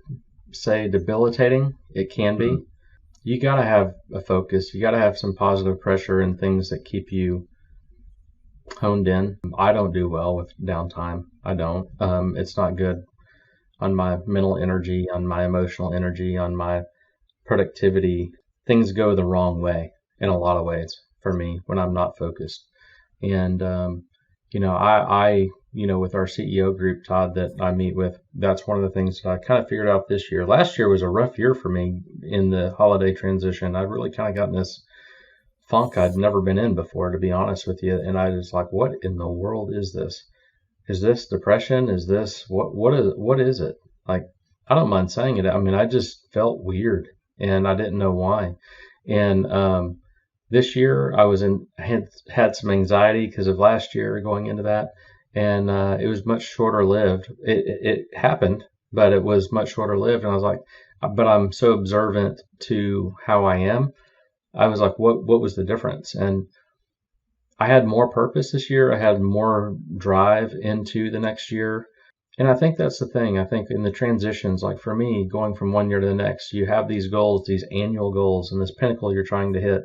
say debilitating. It can be. You got to have a focus. You got to have some positive pressure and things that keep you honed in. I don't do well with downtime. I don't. It's not good on my mental energy, on my emotional energy, on my productivity. Things go the wrong way in a lot of ways for me when I'm not focused. And, with our CEO group, Todd, that I meet with, that's one of the things that I kind of figured out this year. Last year was a rough year for me in the holiday transition. I really kind of got in this funk I'd never been in before, to be honest with you. And I was like, what in the world is this? Is this depression? Is this, what is it? Like, I don't mind saying it. I mean, I just felt weird and I didn't know why. And, this year I had some anxiety because of last year going into that. And it was much shorter lived. It happened, but it was much shorter lived. And I was like, but I'm so observant to how I am. I was like, what was the difference? And I had more purpose this year. I had more drive into the next year. And I think that's the thing. I think in the transitions, like for me, going from one year to the next, you have these goals, these annual goals, and this pinnacle you're trying to hit.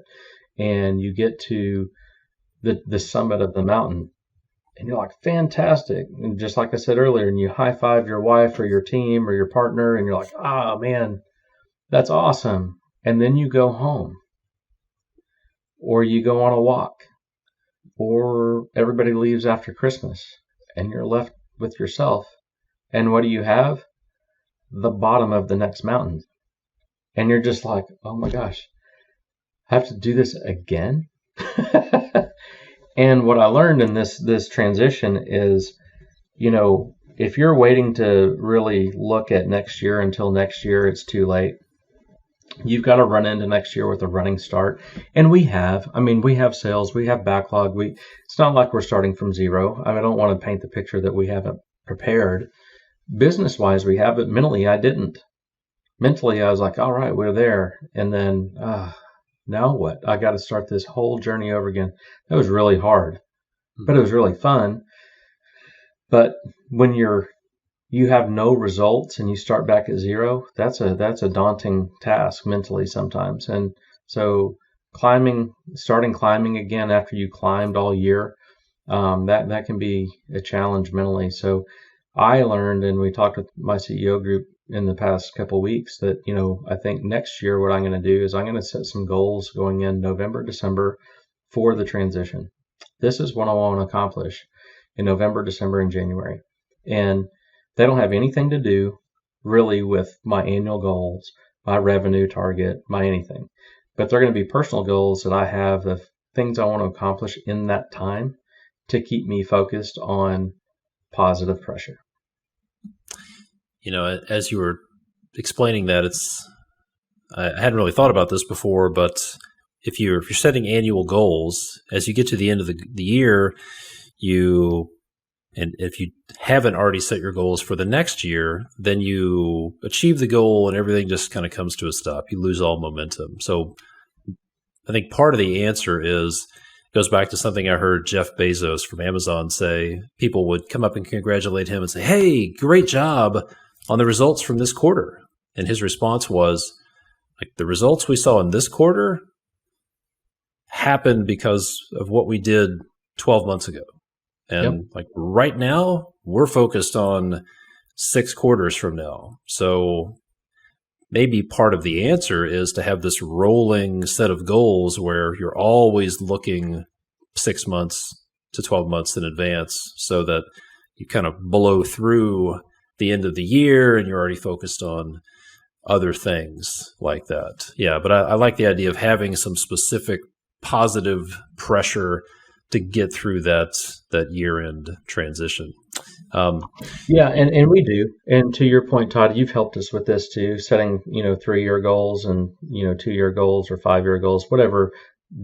And you get to the summit of the mountain. And you're like, fantastic. And just like I said earlier, and you high five your wife or your team or your partner, and you're like, oh man, that's awesome. And then you go home, or you go on a walk, or everybody leaves after Christmas, and you're left with yourself. And what do you have? The bottom of the next mountain. And you're just like, oh my gosh, I have to do this again? And what I learned in this transition is, if you're waiting to really look at next year until next year, it's too late. You've got to run into next year with a running start. And we have sales, we have backlog. It's not like we're starting from zero. I don't want to paint the picture that we haven't prepared. Business wise, we have it. Mentally, I didn't. Mentally, I was like, all right, we're there. And then, now what? I got to start this whole journey over again. That was really hard, but it was really fun. But when you have no results and you start back at zero, that's a daunting task mentally sometimes. And so starting climbing again after you climbed all year, that can be a challenge mentally. So I learned, and we talked with my CEO group in the past couple of weeks, that, I think next year what I'm going to do is I'm going to set some goals going in November, December for the transition. This is what I want to accomplish in November, December, and January. And they don't have anything to do really with my annual goals, my revenue target, my anything. But they're going to be personal goals that I have, the things I want to accomplish in that time to keep me focused on positive pressure. As you were explaining that, I hadn't really thought about this before, but if you're setting annual goals, as you get to the end of the year, and if you haven't already set your goals for the next year, then you achieve the goal and everything just kind of comes to a stop. You lose all momentum. So I think part of the answer goes back to something I heard Jeff Bezos from Amazon say. People would come up and congratulate him and say, "Hey, great job on the results from this quarter." And his response was, like, the results we saw in this quarter happened because of what we did 12 months ago. And like right now, we're focused on 6 quarters from now. So maybe part of the answer is to have this rolling set of goals where you're always looking 6 months to 12 months in advance, so that you kind of blow through the end of the year and you're already focused on other things like that. Yeah, but I like the idea of having some specific positive pressure to get through that year-end transition. Yeah, and we do. And to your point, Todd, you've helped us with this too, setting 3-year goals and 2-year goals or 5-year goals, whatever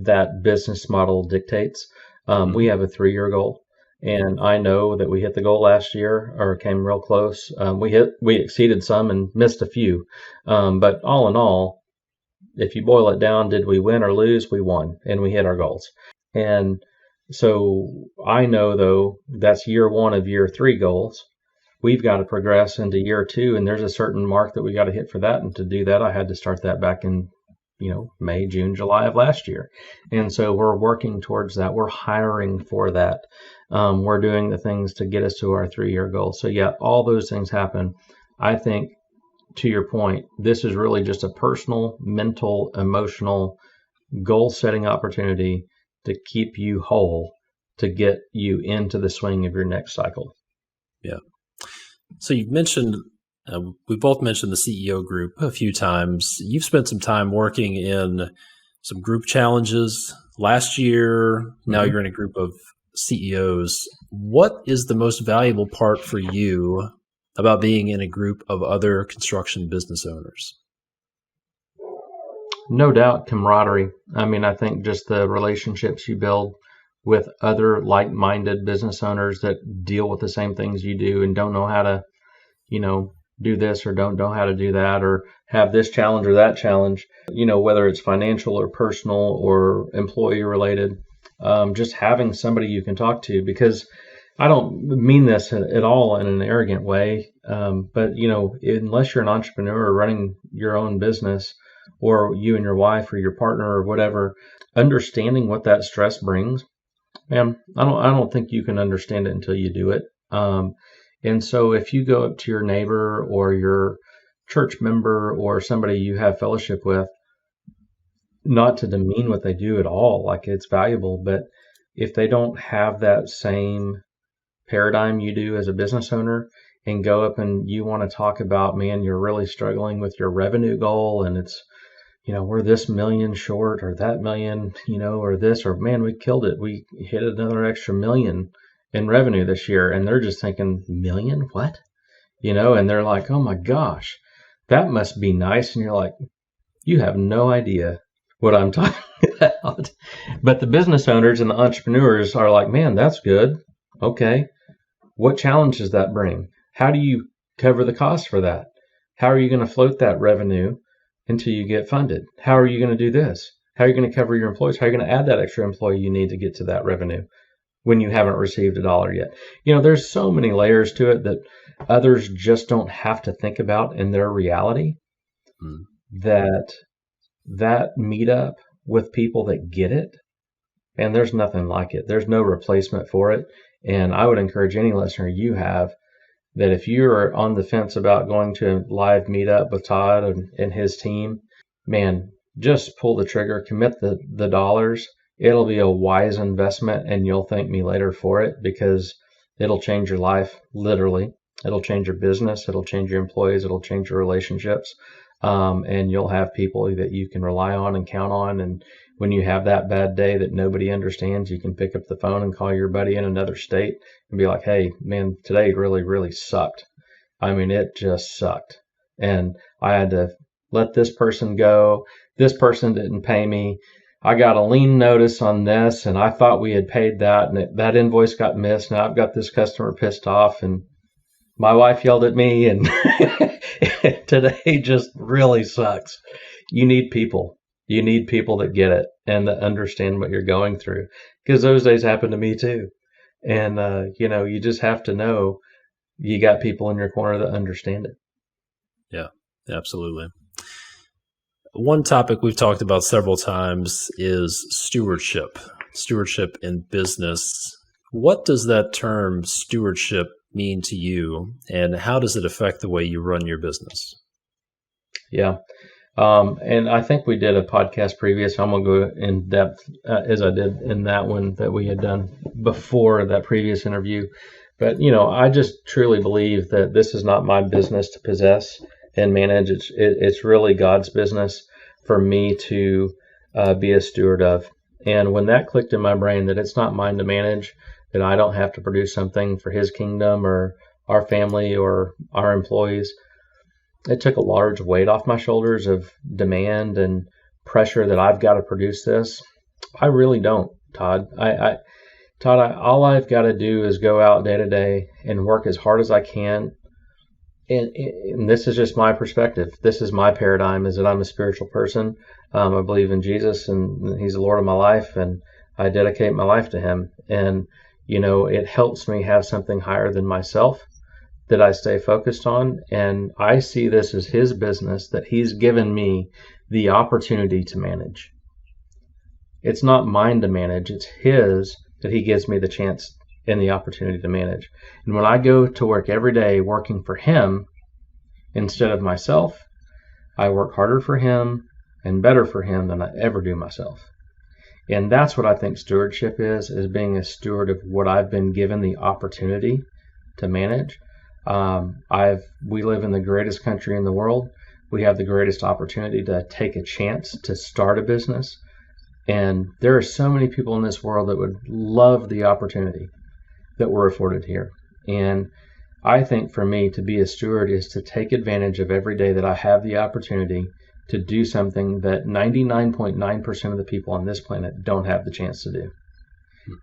that business model dictates. We have a 3-year goal, and I know that we hit the goal last year or came real close. We exceeded some and missed a few, but all in all, if you boil it down, did we win or lose? We won, and we hit our goals. And so I know, though, that's year 1 of year 3 goals. We've got to progress into year 2, and there's a certain mark that we got to hit for that. And to do that, I had to start that back in, May, June, July of last year. And so we're working towards that. We're hiring for that. We're doing the things to get us to our 3-year goal. So yeah, all those things happen. I think, to your point, this is really just a personal, mental, emotional, goal-setting opportunity to keep you whole, to get you into the swing of your next cycle. Yeah. So you've mentioned, we both mentioned the CEO group a few times. You've spent some time working in some group challenges last year. Now you're in a group of CEOs. What is the most valuable part for you about being in a group of other construction business owners? No doubt camaraderie. I mean, I think just the relationships you build with other like-minded business owners that deal with the same things you do and don't know how to, do this or don't know how to do that or have this challenge or that challenge, whether it's financial or personal or employee related, just having somebody you can talk to, because I don't mean this at all in an arrogant way, but, unless you're an entrepreneur running your own business, or you and your wife or your partner or whatever, understanding what that stress brings, man, I don't think you can understand it until you do it. And so if you go up to your neighbor or your church member or somebody you have fellowship with, not to demean what they do at all, like it's valuable, but if they don't have that same paradigm you do as a business owner, and go up and you want to talk about, man, you're really struggling with your revenue goal and it's, we're this million short or that million, or this, or man, we killed it. We hit another extra million in revenue this year. And they're just thinking, million? What? And they're like, oh my gosh, that must be nice. And you're like, you have no idea what I'm talking about. But the business owners and the entrepreneurs are like, man, that's good. Okay. What challenge does that bring? How do you cover the cost for that? How are you going to float that revenue until you get funded? How are you going to do this? How are you going to cover your employees? How are you going to add that extra employee you need to get to that revenue when you haven't received $1 yet? There's so many layers to it that others just don't have to think about in their reality. That meetup with people that get it, and there's nothing like it. There's no replacement for it. And I would encourage any listener you have that if you're on the fence about going to a live meetup with Todd and his team, man, just pull the trigger, commit the dollars. It'll be a wise investment, and you'll thank me later for it, because it'll change your life, literally. It'll change your business. It'll change your employees. It'll change your relationships. And you'll have people that you can rely on and count on. And when you have that bad day that nobody understands, you can pick up the phone and call your buddy in another state and be like, hey, man, today really, really sucked. I mean, it just sucked. And I had to let this person go. This person didn't pay me. I got a lien notice on this, and I thought we had paid that, and that invoice got missed. Now I've got this customer pissed off, and my wife yelled at me, and today just really sucks. You need people. You need people that get it and that understand what you're going through, because those days happen to me too. And, you just have to know you got people in your corner that understand it. Yeah, absolutely. One topic we've talked about several times is stewardship in business. What does that term stewardship mean to you, and how does it affect the way you run your business? Yeah. And I think we did a podcast previous. I'm going to go in depth as I did in that one that we had done before that previous interview. But, I just truly believe that this is not my business to possess and manage. It's really God's business for me to be a steward of. And when that clicked in my brain that it's not mine to manage, that I don't have to produce something for his kingdom or our family or our employees, it took a large weight off my shoulders of demand and pressure that I've got to produce this. I really don't, Todd. All I've got to do is go out day to day and work as hard as I can. And this is just my perspective. This is my paradigm, is that I'm a spiritual person. I believe in Jesus, and he's the Lord of my life, and I dedicate my life to him. And, it helps me have something higher than myself that I stay focused on. And I see this as his business that he's given me the opportunity to manage. It's not mine to manage. It's his that he gives me the chance and the opportunity to manage. And when I go to work every day working for him instead of myself, I work harder for him and better for him than I ever do myself. And that's what I think stewardship is being a steward of what I've been given the opportunity to manage. We live in the greatest country in the world. We have the greatest opportunity to take a chance to start a business. And there are so many people in this world that would love the opportunity that we're afforded here. And I think for me to be a steward is to take advantage of every day that I have the opportunity to do something that 99.9% of the people on this planet don't have the chance to do.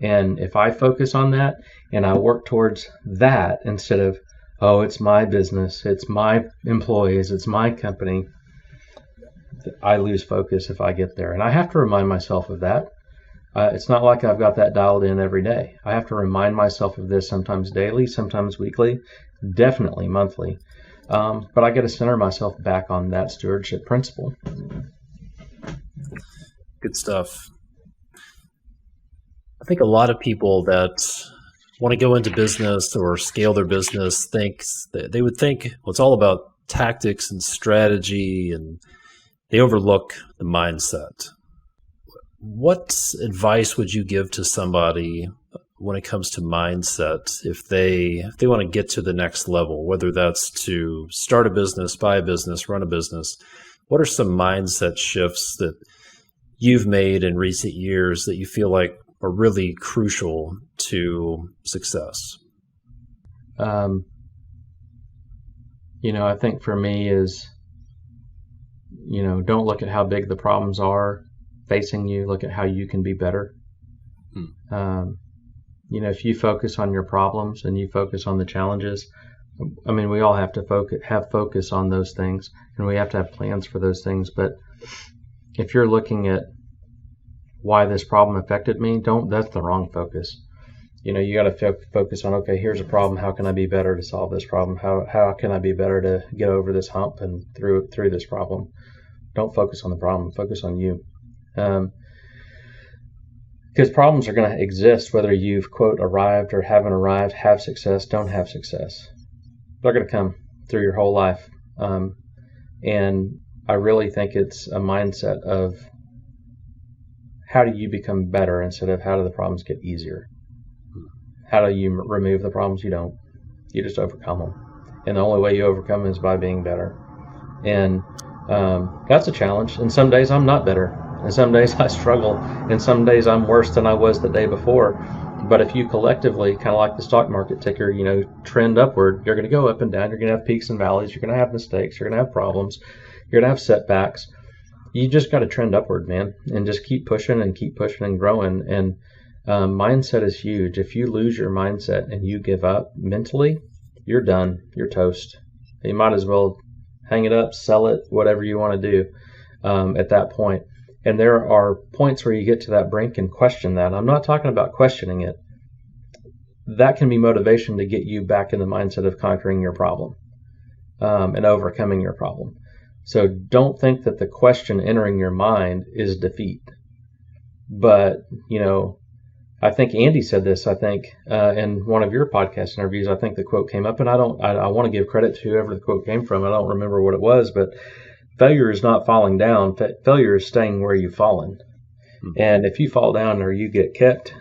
And if I focus on that and I work towards that instead of, oh, it's my business, it's my employees, it's my company, I lose focus if I get there. And I have to remind myself of that. It's not like I've got that dialed in every day. I have to remind myself of this sometimes daily, sometimes weekly, definitely monthly. But I got to center myself back on that stewardship principle. Good stuff. I think a lot of people that want to go into business or scale their business they would think, well, it's all about tactics and strategy, and they overlook the mindset. What advice would you give to somebody when it comes to mindset if they want to get to the next level, whether that's to start a business, buy a business, run a business? What are some mindset shifts that you've made in recent years that you feel like are really crucial to success? I think for me is, don't look at how big the problems are facing you, look at how you can be better. If you focus on your problems and you focus on the challenges, we all have to have focus on those things, and we have to have plans for those things. But if you're looking at why this problem affected me, that's the wrong focus. You got to focus on, okay, here's a problem. How can I be better to solve this problem? How can I be better to get over this hump and through this problem? Don't focus on the problem. Focus on you. Because problems are going to exist whether you've, quote, arrived or haven't arrived, have success, don't have success. They're going to come through your whole life. And I really think it's a mindset of how do you become better instead of how do the problems get easier? How do you remove the problems? You don't. You just overcome them. And the only way you overcome them is by being better. And that's a challenge. And some days I'm not better. And some days I struggle. And some days I'm worse than I was the day before. But if you collectively, kind of like the stock market ticker, trend upward, you're going to go up and down. You're going to have peaks and valleys. You're going to have mistakes. You're going to have problems. You're going to have setbacks. You just got to trend upward, man, and just keep pushing and growing. And mindset is huge. If you lose your mindset and you give up mentally, you're done. You're toast. You might as well hang it up, sell it, whatever you want to do at that point. And there are points where you get to that brink and question that. I'm not talking about questioning it. That can be motivation to get you back in the mindset of conquering your problem and overcoming your problem. So don't think that the question entering your mind is defeat. But, I think Andy said this, in one of your podcast interviews. I think the quote came up, and I want to give credit to whoever the quote came from. I don't remember what it was, but failure is not falling down. Failure is staying where you've fallen. Mm-hmm. And if you fall down or you get kicked,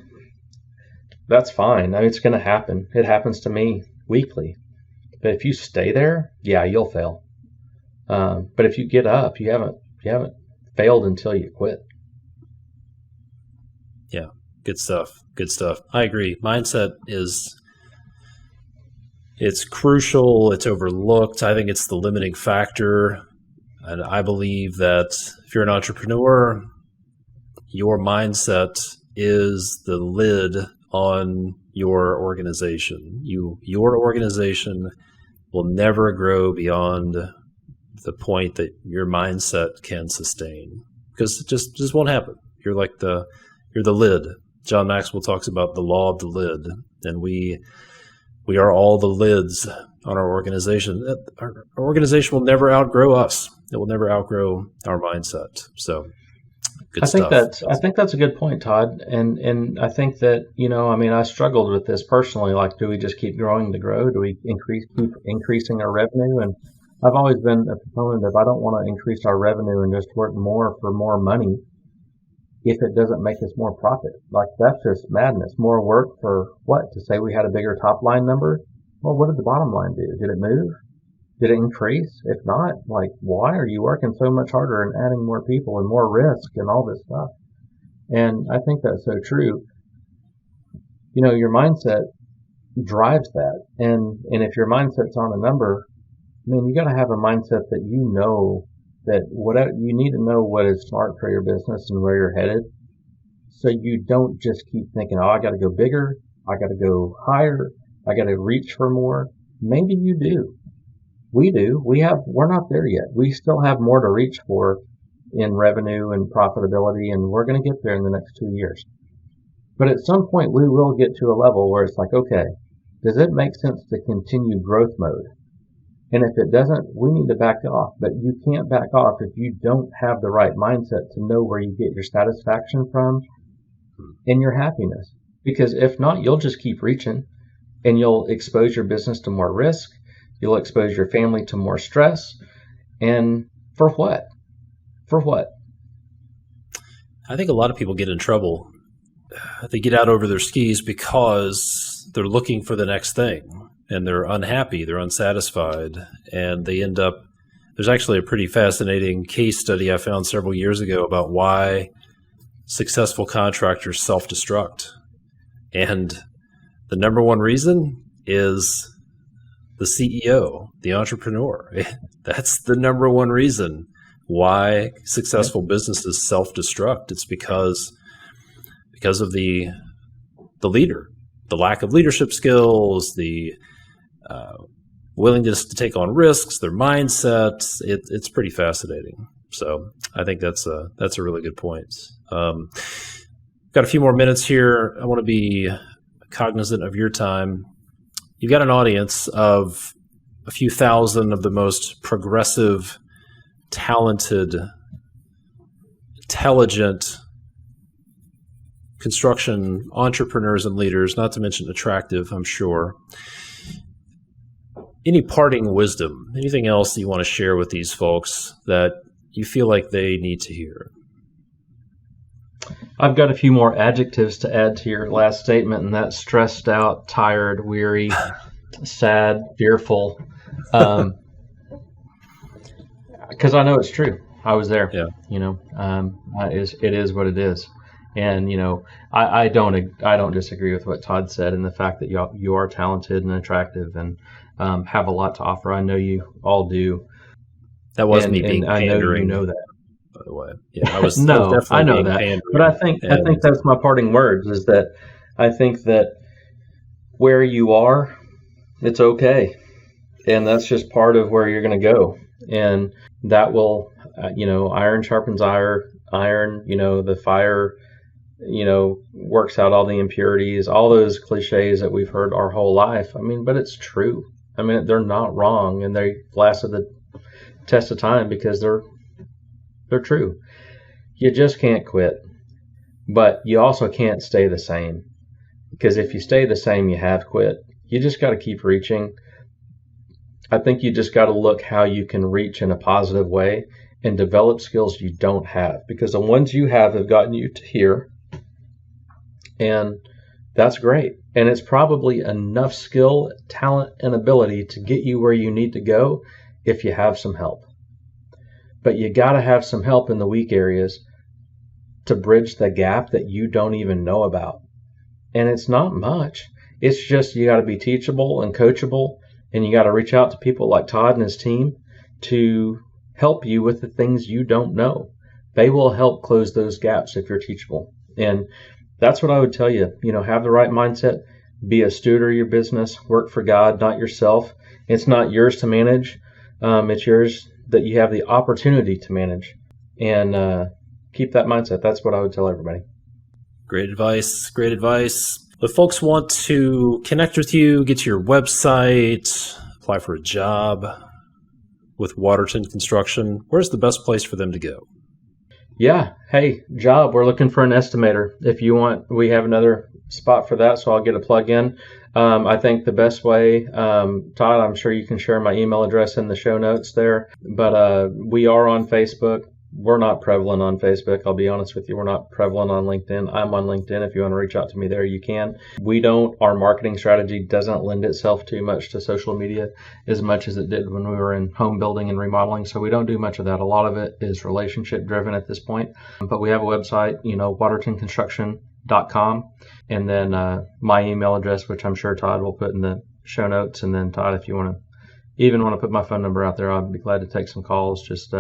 that's fine. I mean, it's going to happen. It happens to me weekly. But if you stay there, yeah, you'll fail. But if you get up, you haven't failed until you quit. Yeah, good stuff. Good stuff. I agree. Mindset it's crucial. It's overlooked. I think it's the limiting factor. And I believe that if you're an entrepreneur, your mindset is the lid on your organization. Your organization will never grow beyond the point that your mindset can sustain, because it just won't happen. You're the lid. John Maxwell talks about the law of the lid, and we are all the lids on our organization. Our organization will never outgrow us. It will never outgrow our mindset. So good stuff. I think that's a good point, Todd. And I think that, I struggled with this personally. Like, do we just keep growing to grow? Do we keep increasing our revenue? And I've always been a proponent of I don't want to increase our revenue and just work more for more money if it doesn't make us more profit. Like, that's just madness. More work for what? To say we had a bigger top line number? Well, what did the bottom line do? Did it move? Did it increase? If not, why are you working so much harder and adding more people and more risk and all this stuff? And I think that's so true. Your mindset drives that. And if your mindset's on a number, you got to have a mindset that that whatever you need to know what is smart for your business and where you're headed. So you don't just keep thinking, I got to go bigger. I got to go higher. I got to reach for more. Maybe you do. We do. We're not there yet. We still have more to reach for in revenue and profitability, and we're going to get there in the next 2 years. But at some point we will get to a level where it's like, okay, does it make sense to continue growth mode? And if it doesn't, we need to back off. But you can't back off if you don't have the right mindset to know where you get your satisfaction from and your happiness. Because if not, you'll just keep reaching and you'll expose your business to more risk. You'll expose your family to more stress. And for what? For what? I think a lot of people get in trouble. They get out over their skis because they're looking for the next thing. And they're unhappy, they're unsatisfied, and they end up, there's actually a pretty fascinating case study I found several years ago about why successful contractors self-destruct. And the number one reason is the CEO, the entrepreneur. That's the number one reason why successful businesses self-destruct. It's because of the leader, the lack of leadership skills, the willingness to take on risks, their mindset. It's pretty fascinating. So I think that's a really good point. Got a few more minutes here. I want to be cognizant of your time. You've got an audience of a few thousand of the most progressive, talented intelligent construction entrepreneurs and leaders, not to mention attractive, I'm sure. Any parting wisdom, anything else that you want to share with these folks that you feel like they need to hear? I've got a few more adjectives to add to your last statement, and that's stressed out, tired, weary, sad, fearful. Because I know it's true. I was there. Yeah. It is what it is. And I don't disagree with what Todd said, and the fact that you are talented and attractive and have a lot to offer. I know you all do. That wasn't me being pandering. I know you know that. By the way, yeah, I was. No, definitely I know being that. pandering. But I think that's my parting words. Is that I think that where you are, it's okay, and that's just part of where you're going to go, and that will, iron sharpens iron. The fire, works out all the impurities, all those cliches that we've heard our whole life. But it's true. They're not wrong, and they lasted the test of time because they're true. You just can't quit, but you also can't stay the same, because if you stay the same, you have quit. You just got to keep reaching. I think you just got to look how you can reach in a positive way and develop skills you don't have, because the ones you have gotten you to here, and that's great. And it's probably enough skill, talent, and ability to get you where you need to go if you have some help. But you got to have some help in the weak areas to bridge the gap that you don't even know about. And it's not much. It's just you got to be teachable and coachable, and you got to reach out to people like Todd and his team to help you with the things you don't know. They will help close those gaps if you're teachable. And that's what I would tell you. Have the right mindset, be a steward of your business, work for God, not yourself. It's not yours to manage. It's yours that you have the opportunity to manage, and keep that mindset. That's what I would tell everybody. Great advice. Great advice. If folks want to connect with you, get to your website, apply for a job with Waterton Construction, where's the best place for them to go? Yeah. Hey, job. We're looking for an estimator. If you want, we have another spot for that, so I'll get a plug in. I think the best way, Todd, I'm sure you can share my email address in the show notes there, but we are on Facebook. We're not prevalent on Facebook. I'll be honest with you. We're not prevalent on LinkedIn. I'm on LinkedIn. If you want to reach out to me there, you can. Our marketing strategy doesn't lend itself too much to social media as much as it did when we were in home building and remodeling. So we don't do much of that. A lot of it is relationship driven at this point. But we have a website, watertonconstruction.com. And then my email address, which I'm sure Todd will put in the show notes. And then Todd, if you want to put my phone number out there, I'd be glad to take some calls. Just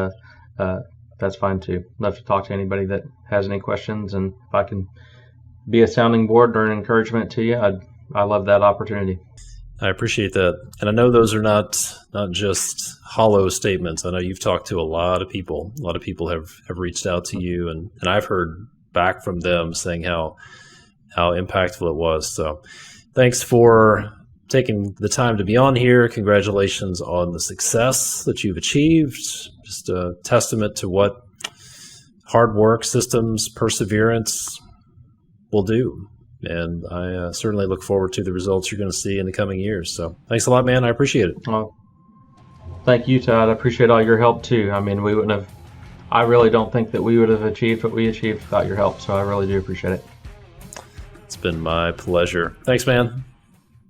that's fine too. Love to talk to anybody that has any questions, and if I can be a sounding board or an encouragement to you, I love that opportunity. I appreciate that. And I know those are not just hollow statements. I know you've talked to a lot of people. A lot of people have reached out to you, and I've heard back from them saying how impactful it was. So thanks for taking the time to be on here. Congratulations on the success that you've achieved. Just a testament to what hard work, systems, perseverance will do. And I certainly look forward to the results you're going to see in the coming years. So thanks a lot, man. I appreciate it. Well, thank you, Todd. I appreciate all your help too. I really don't think that we would have achieved what we achieved without your help. So I really do appreciate it. It's been my pleasure. Thanks, man.